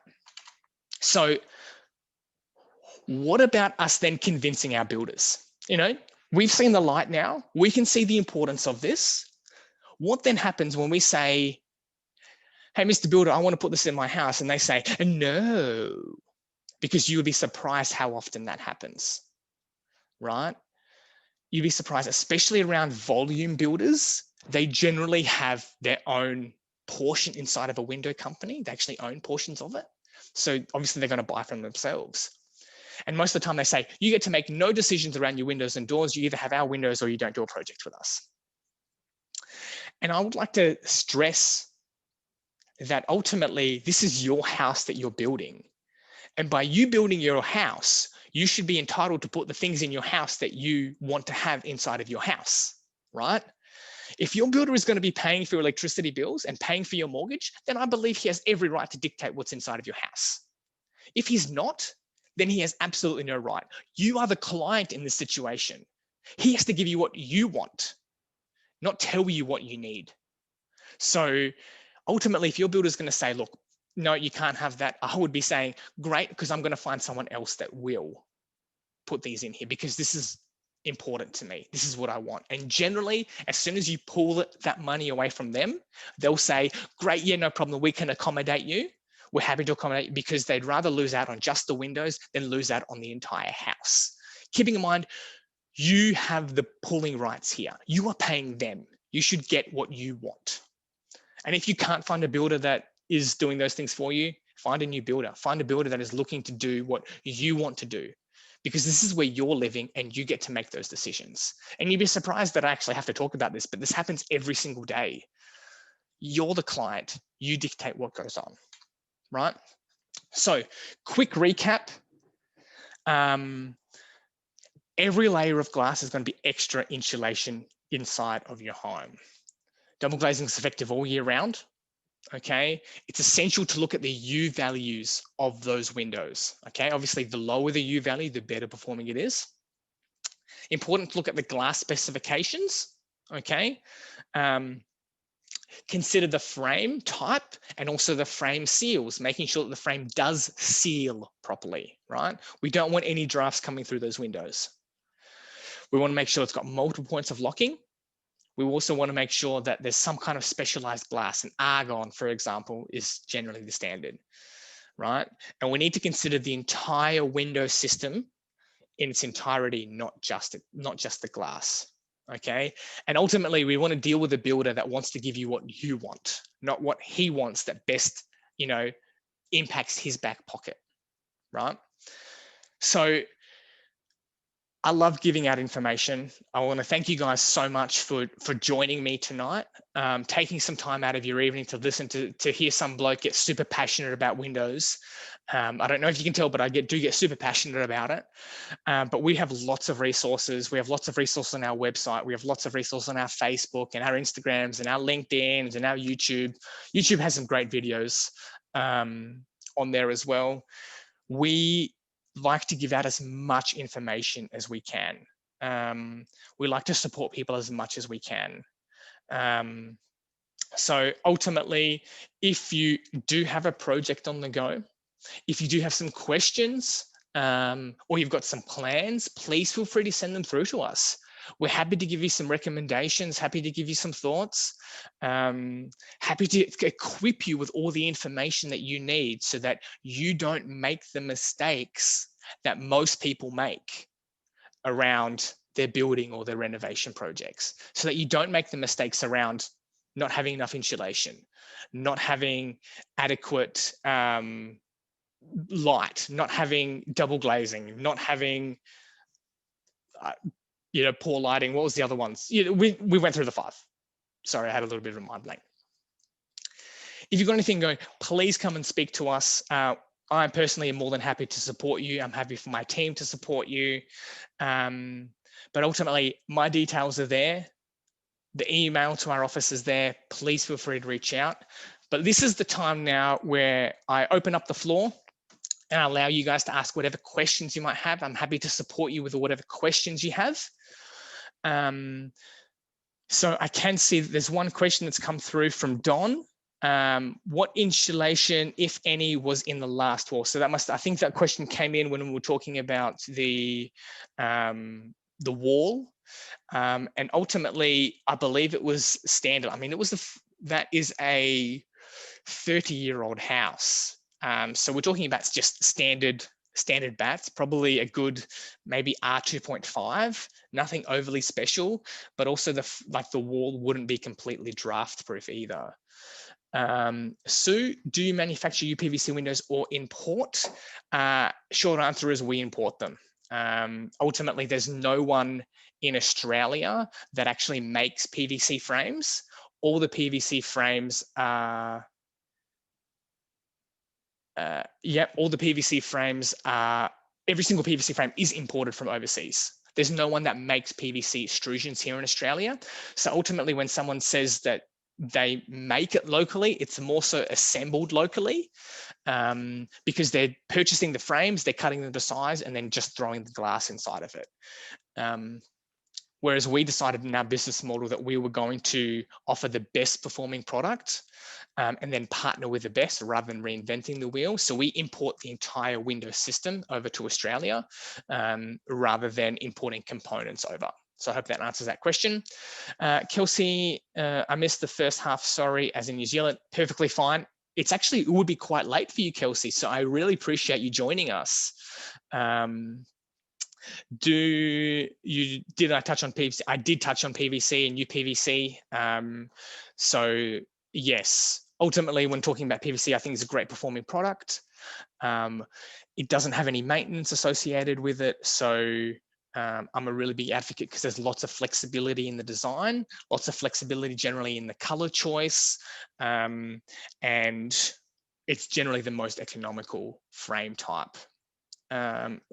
So what about us then convincing our builders? We've seen the light now. We can see the importance of this. What then happens when we say, hey, Mr. Builder, I want to put this in my house, and they say, no, because you would be surprised how often that happens, right? You'd be surprised, especially around volume builders. They generally have their own portion inside of a window company. They actually own portions of it. So obviously they're going to buy from themselves. And most of the time they say, you get to make no decisions around your windows and doors. You either have our windows or you don't do a project with us. And I would like to stress that ultimately this is your house that you're building. And by you building your house, you should be entitled to put the things in your house that you want to have inside of your house, right? If your builder is going to be paying for your electricity bills and paying for your mortgage, then I believe he has every right to dictate what's inside of your house. If he's not, then he has absolutely no right. You are the client in this situation. He has to give you what you want, not tell you what you need. So ultimately, if your builder is going to say, look, no, you can't have that, I would be saying, great, because I'm going to find someone else that will put these in here because this is important to me. This is what I want. And generally, as soon as you pull that money away from them, they'll say, great, yeah, no problem. We can accommodate you. We're happy to accommodate you, because they'd rather lose out on just the windows than lose out on the entire house. Keeping in mind, you have the pulling rights here. You are paying them. You should get what you want. And if you can't find a builder that is doing those things for you, find a new builder. Find a builder that is looking to do what you want to do, because this is where you're living and you get to make those decisions. And you'd be surprised that I actually have to talk about this, but this happens every single day. You're the client, you dictate what goes on, right? So quick recap. Every layer of glass is going to be extra insulation inside of your home. Double glazing is effective all year round. Okay, it's essential to look at the U values of those windows. Okay, obviously the lower the U value, the better performing it is. Important to look at the glass specifications. Okay, consider the frame type and also the frame seals, making sure that the frame does seal properly, right? We don't want any drafts coming through those windows. We want to make sure it's got multiple points of locking. We also want to make sure that there's some kind of specialized glass, and argon, for example, is generally the standard, right? And we need to consider the entire window system in its entirety, not just the glass, okay? And ultimately, we want to deal with a builder that wants to give you what you want, not what he wants that best, impacts his back pocket, right? So I love giving out information. I want to thank you guys so much for joining me tonight, taking some time out of your evening to listen to hear some bloke get super passionate about windows. I don't know if you can tell, but I do get super passionate about it. But we have lots of resources. We have lots of resources on our website. We have lots of resources on our Facebook and our Instagrams and our LinkedIns and our YouTube. YouTube has some great videos on there as well. We like to give out as much information as we can. We like to support people as much as we can. So ultimately, if you do have a project on the go, if you do have some questions or you've got some plans, please feel free to send them through to us. We're happy to give you some recommendations, happy to give you some thoughts, happy to equip you with all the information that you need so that you don't make the mistakes that most people make around their building or their renovation projects, so that you don't make the mistakes around not having enough insulation, not having adequate light, not having double glazing, not having poor lighting. What was the other ones? We went through the 5. Sorry, I had a little bit of a mind blank. If you've got anything going, please come and speak to us. I personally am more than happy to support you. I'm happy for my team to support you. But ultimately, my details are there. The email to our office is there. Please feel free to reach out. But this is the time now where I open up the floor and I allow you guys to ask whatever questions you might have. I'm happy to support you with whatever questions you have. So I can see that there's one question that's come through from Don. What insulation, if any, was in the last wall? So I think that question came in when we were talking about the wall. And ultimately, I believe it was standard. I mean, that is a 30-year-old house. So we're talking about just standard bats, probably a good maybe R2.5, nothing overly special, but also the wall wouldn't be completely draft proof either. Sue, do you manufacture uPVC windows or import? Short answer is we import them. Ultimately, there's no one in Australia that actually makes PVC frames. All the PVC frames are all the PVC frames are, every single PVC frame is imported from overseas. There's no one that makes PVC extrusions here in Australia. So ultimately, when someone says that they make it locally, it's more so assembled locally because they're purchasing the frames, they're cutting them to size and then just throwing the glass inside of it. Whereas we decided in our business model that we were going to offer the best performing product and then partner with the best rather than reinventing the wheel. So we import the entire Windows system over to Australia rather than importing components over. So I hope that answers that question. Kelsey, I missed the first half, sorry, as in New Zealand, perfectly fine. It would be quite late for you, Kelsey, so I really appreciate you joining us. Did I touch on PVC? I did touch on PVC and uPVC. So yes, ultimately when talking about PVC, I think it's a great performing product. It doesn't have any maintenance associated with it. So I'm a really big advocate because there's lots of flexibility in the design, lots of flexibility generally in the color choice, and it's generally the most economical frame type.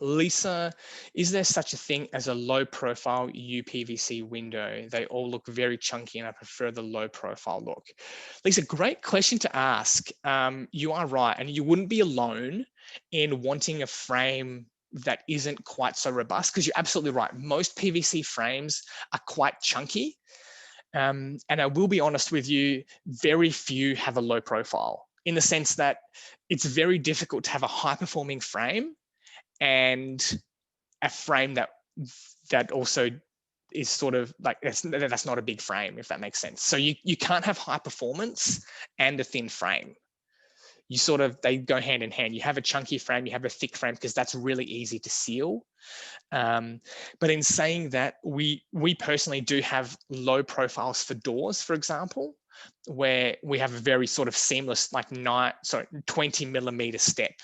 Lisa, is there such a thing as a low profile uPVC window? They all look very chunky and I prefer the low profile look. Lisa, great question to ask. You are right, and you wouldn't be alone in wanting a frame that isn't quite so robust, because you're absolutely right. Most PVC frames are quite chunky. And I will be honest with you, very few have a low profile, in the sense that it's very difficult to have a high performing frame and a frame that also is sort of like, that's not a big frame, if that makes sense. So you can't have high performance and a thin frame. They go hand in hand. You have a chunky frame, you have a thick frame, because that's really easy to seal. But in saying that, we personally do have low profiles for doors, for example, where we have a very sort of seamless, like 20 millimeter step.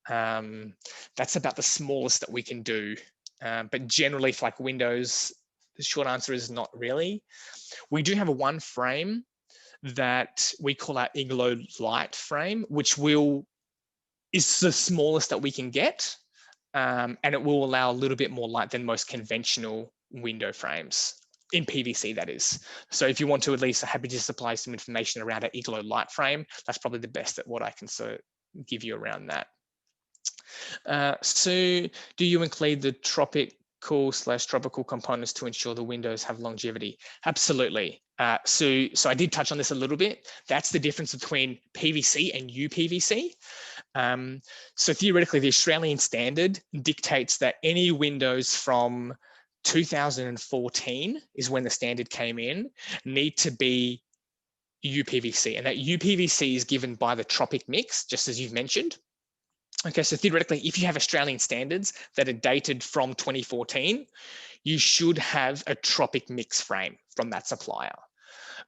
That's about the smallest that we can do. But generally for like windows, the short answer is not really. We do have one frame that we call our Igloo Light frame, which is the smallest that we can get. And it will allow a little bit more light than most conventional window frames, in PVC, that is. So if you want to, at least, I'm happy to supply some information around our Igloo Light frame. That's probably the best at what I can give you around that. So do you include the tropical components to ensure the windows have longevity? Absolutely. So I did touch on this a little bit. That's the difference between PVC and uPVC. So theoretically, the Australian standard dictates that any windows from 2014 is when the standard came in, need to be uPVC, and that uPVC is given by the Tropic mix, just as you've mentioned. Okay, so theoretically, if you have Australian standards that are dated from 2014, you should have a Tropic mix frame from that supplier.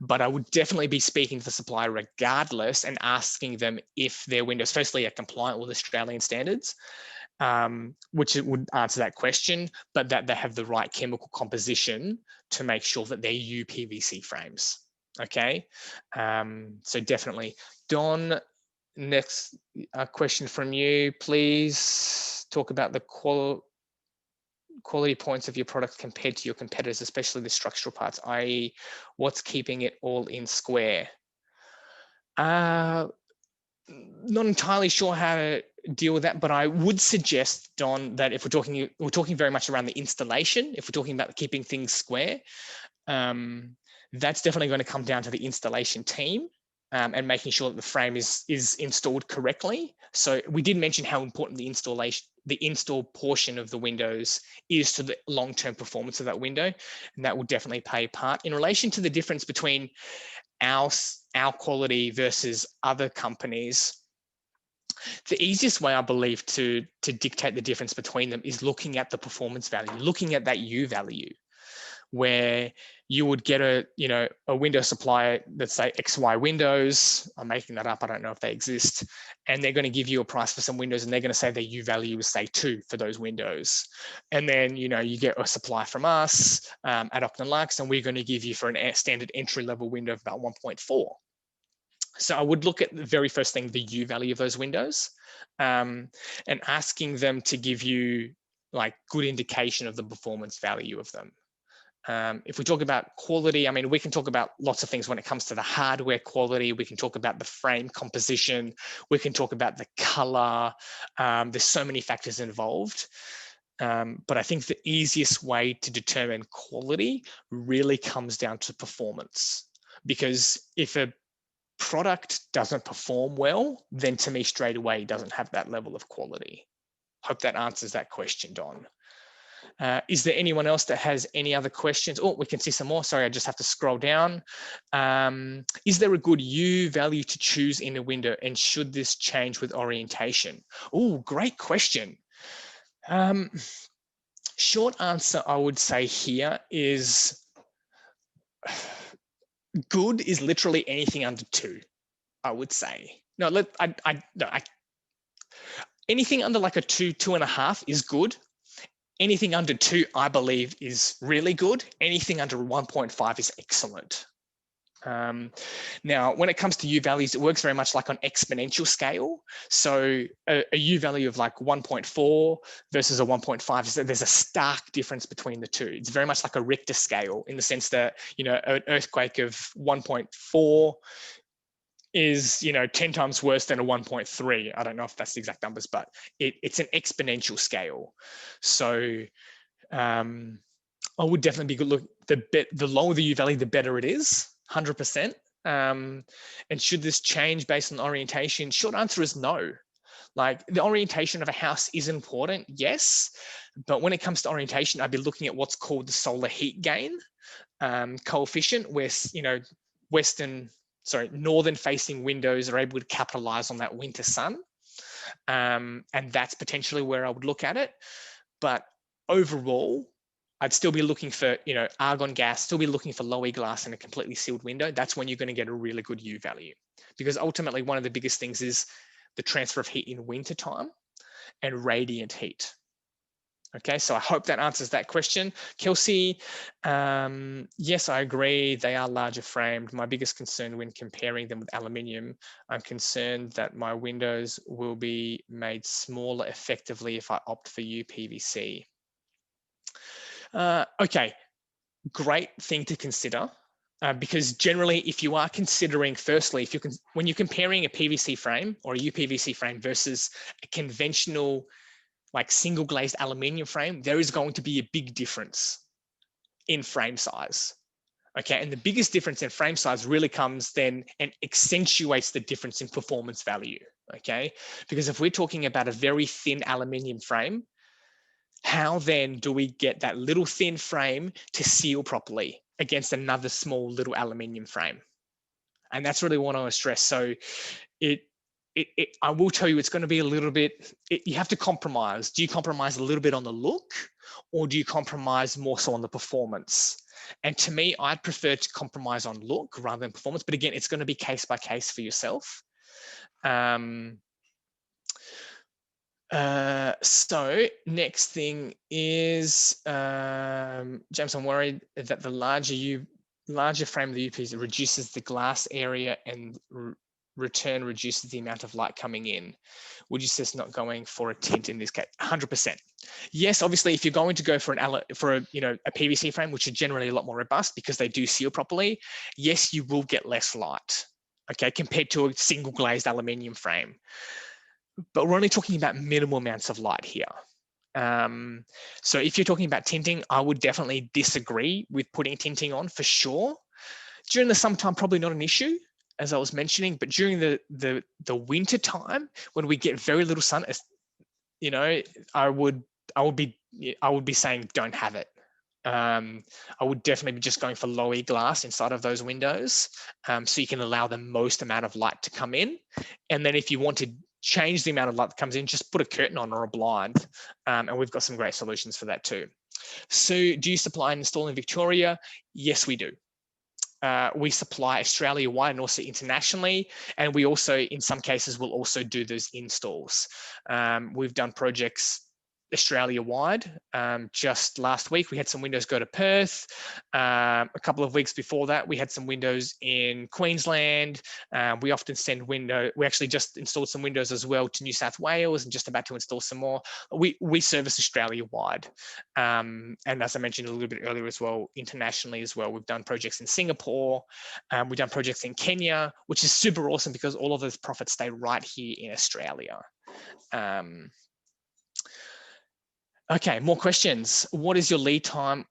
But I would definitely be speaking to the supplier regardless and asking them if their windows, firstly, are compliant with Australian standards, which it would answer that question, but that they have the right chemical composition to make sure that they're uPVC frames. Okay, so definitely. Don, next question from you, please talk about the quality points of your product compared to your competitors, especially the structural parts, i.e. what's keeping it all in square? Not entirely sure how to deal with that, but I would suggest, Don, that if we're talking very much around the installation, if we're talking about keeping things square, that's definitely going to come down to the installation team. And making sure that the frame is installed correctly. So we did mention how important the install portion of the windows is to the long-term performance of that window, and that will definitely play a part. In relation to the difference between our quality versus other companies, the easiest way, I believe, to dictate the difference between them is looking at the performance value, looking at that U value, where you would get a window supplier that's say XY Windows. I'm making that up. I don't know if they exist. And they're going to give you a price for some windows, and they're going to say their U value is say 2 for those windows. And then, you get a supply from us at Octon Lux, and we're going to give you for a standard entry level window of about 1.4. So I would look at the very first thing, the U value of those windows, and asking them to give you like good indication of the performance value of them. If we talk about quality, I mean, we can talk about lots of things when it comes to the hardware quality. We can talk about the frame composition. We can talk about the color. There's so many factors involved. But I think the easiest way to determine quality really comes down to performance. Because if a product doesn't perform well, then to me straight away it doesn't have that level of quality. Hope that answers that question, Don. Is there anyone else that has any other questions? Oh, we can see some more. Sorry, I just have to scroll down. Is there a good U value to choose in a window, and should this change with orientation? Oh, great question. Short answer I would say here is good is literally anything under 2, I would say. No, anything under like a 2, 2.5 is good. Anything under 2, I believe, is really good. Anything under 1.5 is excellent. Now, when it comes to U values, it works very much like on exponential scale. So a U value of like 1.4 versus a 1.5, there's a stark difference between the two. It's very much like a Richter scale in the sense that, an earthquake of 1.4 is 10 times worse than a 1.3. I don't know if that's the exact numbers, but it's an exponential scale. So I would definitely be good. Look, the lower the U value, the better it is, 100%. And should this change based on orientation? Short answer is no. Like, the orientation of a house is important, yes, but when it comes to orientation, I'd be looking at what's called the solar heat gain coefficient, where northern facing windows are able to capitalize on that winter sun. And that's potentially where I would look at it. But overall, I'd still be looking for, argon gas, still be looking for low E glass in a completely sealed window. That's when you're going to get a really good U value. Because ultimately, one of the biggest things is the transfer of heat in winter time and radiant heat. Okay, so I hope that answers that question. Kelsey, yes, I agree. They are larger framed. My biggest concern when comparing them with aluminium, I'm concerned that my windows will be made smaller effectively if I opt for uPVC. Okay, great thing to consider. Because generally, if you are considering, firstly, when you're comparing a PVC frame or a uPVC frame versus a conventional like single glazed aluminium frame, there is going to be a big difference in frame size. Okay, and the biggest difference in frame size really comes then and accentuates the difference in performance value. Okay, because if we're talking about a very thin aluminium frame, how then do we get that little thin frame to seal properly against another small little aluminium frame? And that's really what I want to stress. So I will tell you, it's going to be a little bit, you have to compromise. Do you compromise a little bit on the look, or do you compromise more so on the performance? And to me, I'd prefer to compromise on look rather than performance. But again, it's going to be case by case for yourself. So next thing is, James, I'm worried that the larger frame of the UPVC reduces the glass area and return reduces the amount of light coming in. Would you suggest not going for a tint in this case? 100%. Yes, obviously, if you're going to go for a PVC frame, which are generally a lot more robust because they do seal properly, yes, you will get less light, okay, compared to a single glazed aluminium frame. But we're only talking about minimal amounts of light here. So if you're talking about tinting, I would definitely disagree with putting tinting on for sure. During the summertime, probably not an issue, as I was mentioning, but during the winter time, when we get very little sun, I would be saying don't have it. I would definitely be just going for low E glass inside of those windows, so you can allow the most amount of light to come in. And then if you want to change the amount of light that comes in, just put a curtain on or a blind, and we've got some great solutions for that too. So do you supply and install in Victoria? Yes, we do. We supply Australia-wide and also internationally, and we also, in some cases, will also do those installs. We've done projects Australia-wide. Just last week, we had some windows go to Perth. A couple of weeks before that, we had some windows in Queensland. We often send we actually just installed some windows as well to New South Wales and just about to install some more. We service Australia-wide. And as I mentioned a little bit earlier as well, internationally as well, we've done projects in Singapore. We've done projects in Kenya, which is super awesome because all of those profits stay right here in Australia. Okay, more questions. What is your lead time?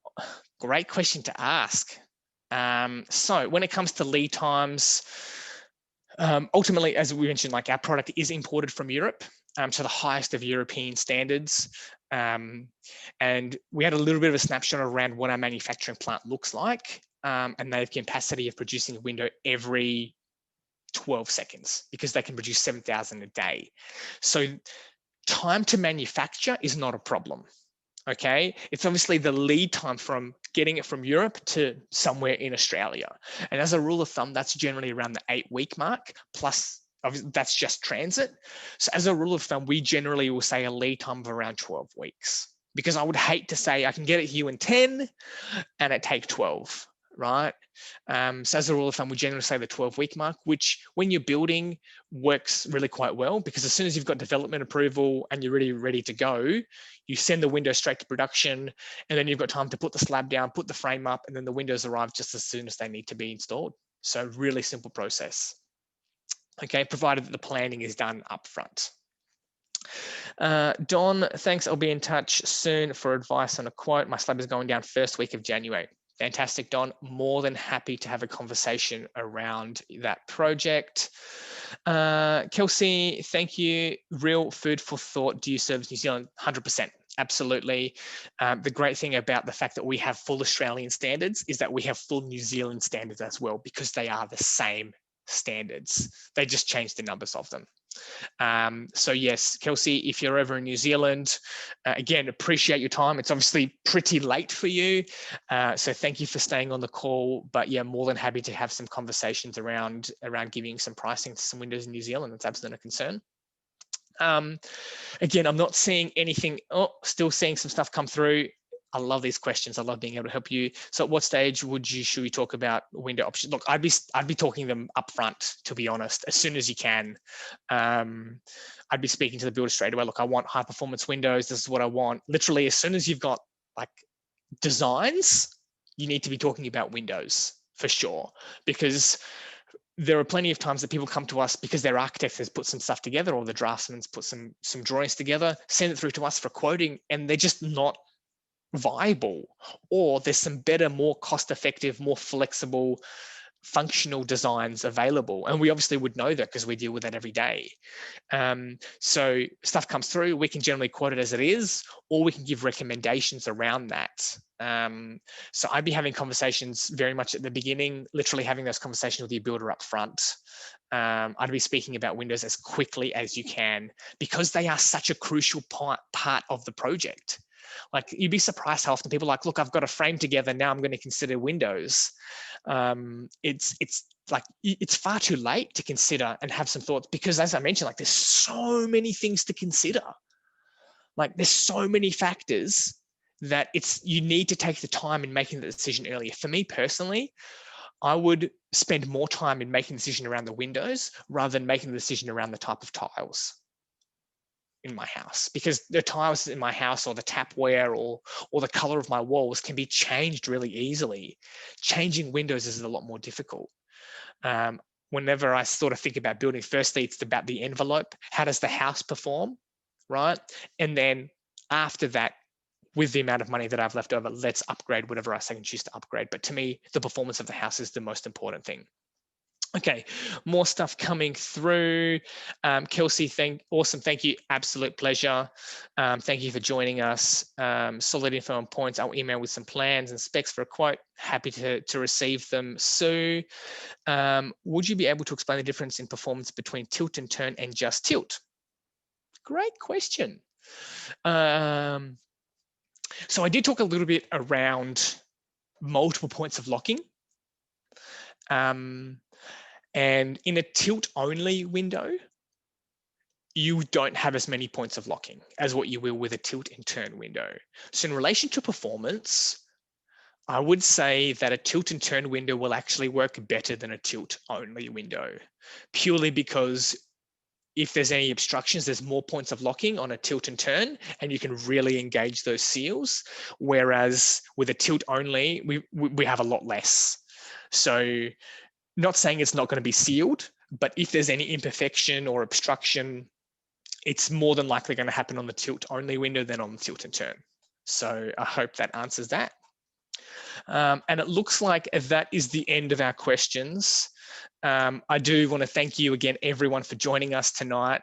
Great question to ask. So when it comes to lead times, ultimately, as we mentioned, like our product is imported from Europe, so the highest of European standards. And we had a little bit of a snapshot around what our manufacturing plant looks like. And they have capacity of producing a window every 12 seconds because they can produce 7,000 a day. So time to manufacture is not a problem. Okay, it's obviously the lead time from getting it from Europe to somewhere in Australia. And as a rule of thumb, that's generally around the 8-week mark, plus that's just transit. So as a rule of thumb, we generally will say a lead time of around 12 weeks, because I would hate to say I can get it here in 10 and it take 12, right? So as a rule of thumb, we generally say the 12-week mark, which when you're building works really quite well, because as soon as you've got development approval and you're really ready to go, you send the window straight to production, and then you've got time to put the slab down, put the frame up, and then the windows arrive just as soon as they need to be installed. So really simple process. Okay, provided that the planning is done up front. Don, thanks. I'll be in touch soon for advice on a quote. My slab is going down first week of January. Fantastic, Don. More than happy to have a conversation around that project. Kelsey, thank you. Real food for thought. Do you service New Zealand? 100%. Absolutely. The great thing about the fact that we have full Australian standards is that we have full New Zealand standards as well, because they are the same standards. They just change the numbers of them. So yes, Kelsey, if you're over in New Zealand, again, appreciate your time. It's obviously pretty late for you. So thank you for staying on the call, but yeah, more than happy to have some conversations around giving some pricing to some windows in New Zealand. That's absolutely a concern. Again, I'm not seeing anything. Oh, still seeing some stuff come through. I love these questions. I love being able to help you. So at what stage should we talk about window options? Look, I'd be talking them up front, to be honest, as soon as you can. I'd be speaking to the builder straight away. Look, I want high performance windows. This is what I want. Literally, as soon as you've got like designs, you need to be talking about windows for sure, because there are plenty of times that people come to us because their architect has put some stuff together, or the draftsman's put some drawings together, send it through to us for quoting, and they're just not viable, or there's some better, more cost-effective, more flexible, functional designs available. And we obviously would know that because we deal with that every day. So stuff comes through, we can generally quote it as it is, or we can give recommendations around that. So I'd be having conversations very much at the beginning, literally having those conversations with your builder up front. I'd be speaking about windows as quickly as you can, because they are such a crucial part of the project. Like, you'd be surprised how often people are like, look, I've got a frame together, now I'm going to consider windows. It's like, it's far too late to consider and have some thoughts, because as I mentioned, like, there's so many things to consider. Like, there's so many factors that you need to take the time in making the decision earlier. For me personally, I would spend more time in making the decision around the windows rather than making the decision around the type of tiles in my house, because the tiles in my house, or the tapware, or the color of my walls can be changed really easily. Changing windows is a lot more difficult. Whenever I sort of think about building, firstly, it's about the envelope. How does the house perform, right? And then after that, with the amount of money that I've left over, let's upgrade whatever else I can choose to upgrade. But to me, the performance of the house is the most important thing. Okay, more stuff coming through. Kelsey, awesome, thank you, absolute pleasure. Thank you for joining us. Solid info and points. I'll email with some plans and specs for a quote. Happy to receive them. Sue, would you be able to explain the difference in performance between tilt and turn and just tilt? Great question. So I did talk a little bit around multiple points of locking. And in a tilt-only window, you don't have as many points of locking as what you will with a tilt and turn window. So in relation to performance, I would say that a tilt and turn window will actually work better than a tilt-only window, purely because if there's any obstructions, there's more points of locking on a tilt and turn, and you can really engage those seals. Whereas with a tilt only, we have a lot less. So not saying it's not going to be sealed, but if there's any imperfection or obstruction it's more than likely going to happen on the tilt only window than on the tilt and turn. So I hope that answers that. And it looks like that is the end of our questions. I do want to thank you again, everyone, for joining us tonight,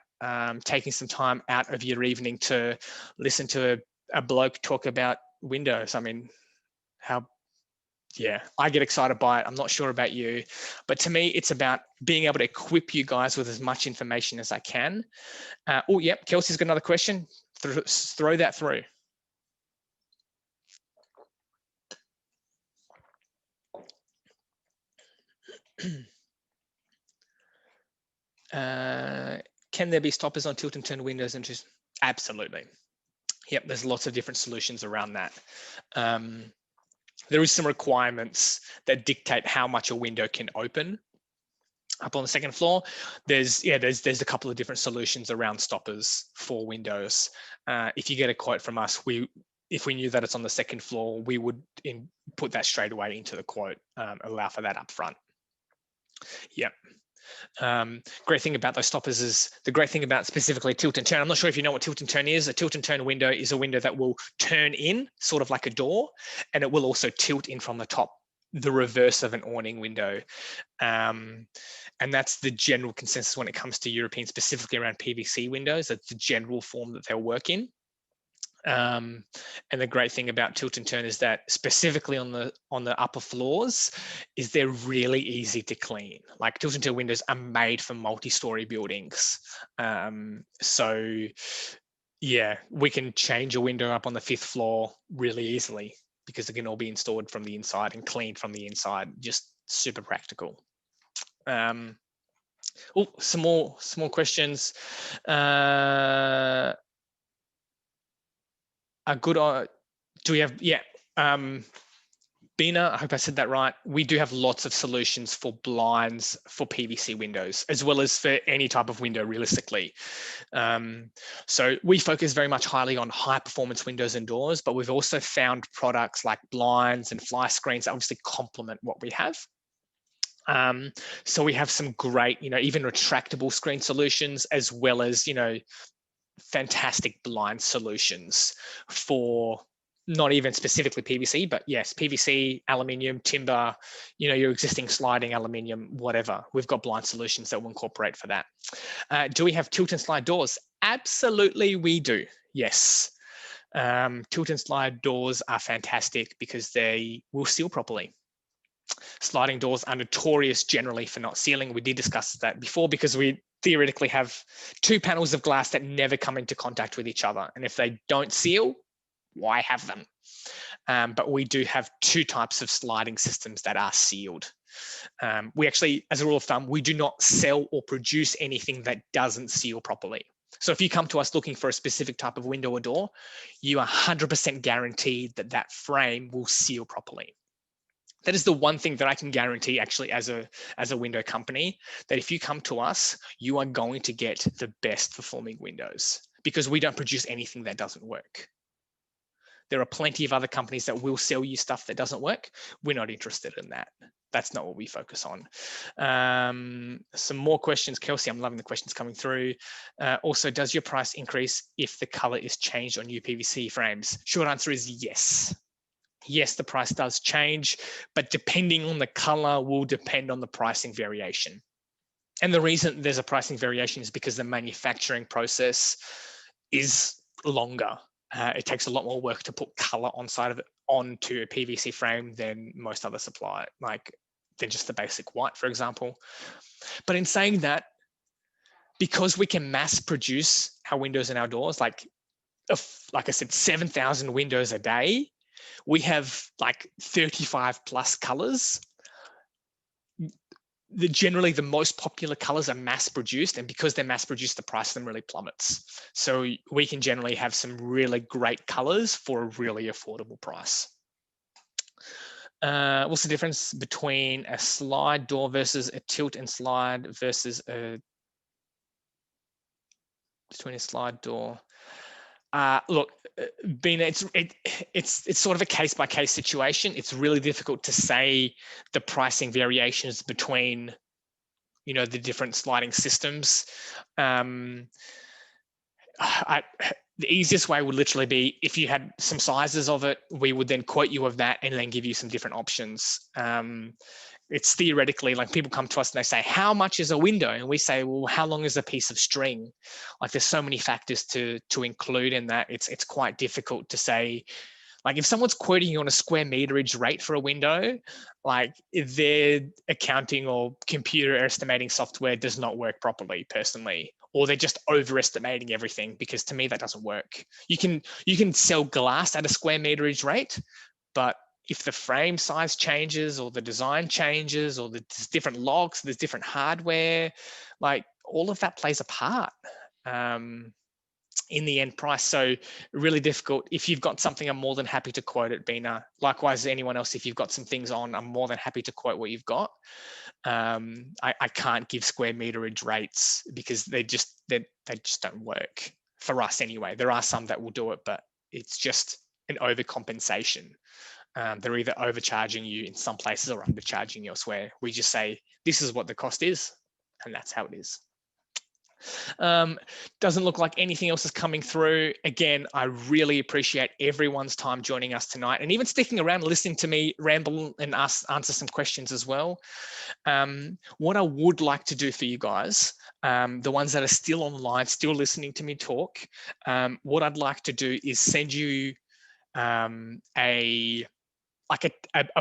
taking some time out of your evening to listen to a bloke talk about windows. I mean, yeah, I get excited by it. I'm not sure about you, but to me, it's about being able to equip you guys with as much information as I can. Oh, yep, Kelsey's got another question. Throw that through. Can there be stoppers on tilt and turn windows? And just absolutely. Yep, there's lots of different solutions around that. There is some requirements that dictate how much a window can open. Up on the second floor, there's a couple of different solutions around stoppers for windows. If you get a quote from us, if we knew that it's on the second floor, we would put that straight away into the quote, allow for that up front. Yep. Great thing about those stoppers is the great thing about specifically tilt and turn. I'm not sure if you know what tilt and turn is. A tilt and turn window is a window that will turn in sort of like a door, and it will also tilt in from the top, the reverse of an awning window. And that's the general consensus when it comes to European, specifically around PVC windows. That's the general form that they'll work in. And the great thing about tilt and turn is that specifically on the upper floors is they're really easy to clean. Like tilt and turn windows are made for multi-story buildings. So yeah, we can change a window up on the 5th floor really easily because it can all be installed from the inside and cleaned from the inside. Just super practical. Oh, some more questions. A good, do we have, yeah, Bina, I hope I said that right. We do have lots of solutions for blinds for PVC windows, as well as for any type of window realistically. So we focus very much highly on high performance windows and doors, but we've also found products like blinds and fly screens that obviously complement what we have. So we have some great, even retractable screen solutions, as well as, fantastic blind solutions for not even specifically PVC, but yes, PVC, aluminium, timber, your existing sliding aluminium, whatever. We've got blind solutions that will incorporate for that. Do we have tilt and slide doors? Absolutely, we do. Yes. Tilt and slide doors are fantastic because they will seal properly. Sliding doors are notorious generally for not sealing. We did discuss that before because we theoretically have 2 panels of glass that never come into contact with each other. And if they don't seal, why have them? But we do have 2 types of sliding systems that are sealed. We actually, as a rule of thumb, we do not sell or produce anything that doesn't seal properly. So if you come to us looking for a specific type of window or door, you are 100% guaranteed that that frame will seal properly. That is the one thing that I can guarantee actually as a window company, that if you come to us, you are going to get the best performing windows because we don't produce anything that doesn't work. There are plenty of other companies that will sell you stuff that doesn't work. We're not interested in that. That's not what we focus on. Some more questions. Kelsey, I'm loving the questions coming through. Also, does your price increase if the color is changed on uPVC frames? Short answer is yes. Yes, the price does change, but depending on the color will depend on the pricing variation. And the reason there's a pricing variation is because the manufacturing process is longer. It takes a lot more work to put color onto a PVC frame than most other supply, than just the basic white, for example. But in saying that, because we can mass produce our windows and our doors, like I said, 7,000 windows a day, we have like 35 plus colors. Generally, the most popular colors are mass produced, and because they're mass produced, the price of them really plummets. So we can generally have some really great colors for a really affordable price. What's the difference between a slide door versus a tilt and slide versus between a slide door? Look, Bina, it's sort of a case-by-case situation. It's really difficult to say the pricing variations between, the different sliding systems. the easiest way would literally be if you had some sizes of it, we would then quote you of that and then give you some different options. It's theoretically, like, people come to us and they say, how much is a window? And we say, well, how long is a piece of string? Like, there's so many factors to include in that. It's quite difficult to say. Like, if someone's quoting you on a square meterage rate for a window, like, their accounting or computer estimating software does not work properly, personally, or they're just overestimating everything, because to me that doesn't work. You can sell glass at a square meterage rate, but if the frame size changes or the design changes or there's different locks, there's different hardware, like, all of that plays a part in the end price. So really difficult. If you've got something, I'm more than happy to quote it, Bina. Likewise, anyone else, if you've got some things on, I'm more than happy to quote what you've got. I can't give square meterage rates because they just don't work for us anyway. There are some that will do it, but it's just an overcompensation. They're either overcharging you in some places or undercharging you elsewhere. We just say, this is what the cost is, and that's how it is. Doesn't look like anything else is coming through. Again, I really appreciate everyone's time joining us tonight and even sticking around, listening to me ramble and answer some questions as well. What I would like to do for you guys, the ones that are still online, still listening to me talk, what I'd like to do is send you a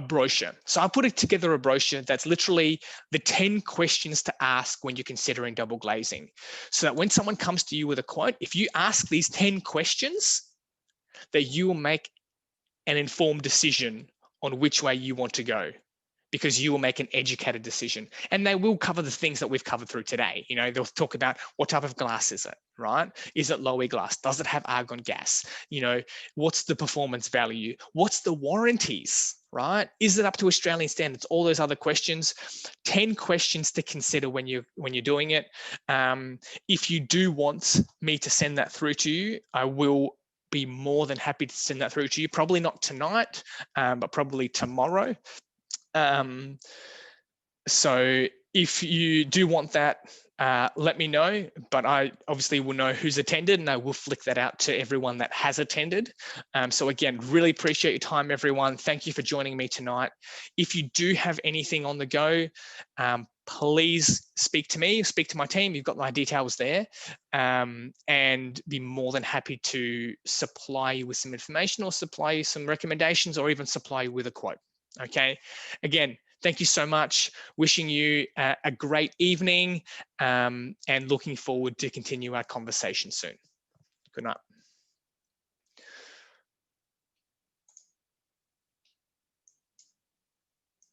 brochure. So I put together a brochure that's literally the 10 questions to ask when you're considering double glazing. So that when someone comes to you with a quote, if you ask these 10 questions, that you will make an informed decision on which way you want to go, because you will make an educated decision. And they will cover the things that we've covered through today. You know, they'll talk about what type of glass is it, right? Is it low-E glass? Does it have argon gas? You know, what's the performance value? What's the warranties, right? Is it up to Australian standards? All those other questions. 10 questions to consider when you're doing it. If you do want me to send that through to you, I will be more than happy to send that through to you. Probably not tonight, but probably tomorrow. So if you do want that, let me know, but I obviously will know who's attended and I will flick that out to everyone that has attended. So again, really appreciate your time, everyone. Thank you for joining me tonight. If you do have anything on the go, please speak to me, speak to my team. You've got my details there, and be more than happy to supply you with some information or supply you some recommendations or even supply you with a quote. Okay, again, thank you so much. Wishing you a great evening, and looking forward to continue our conversation soon. Good night.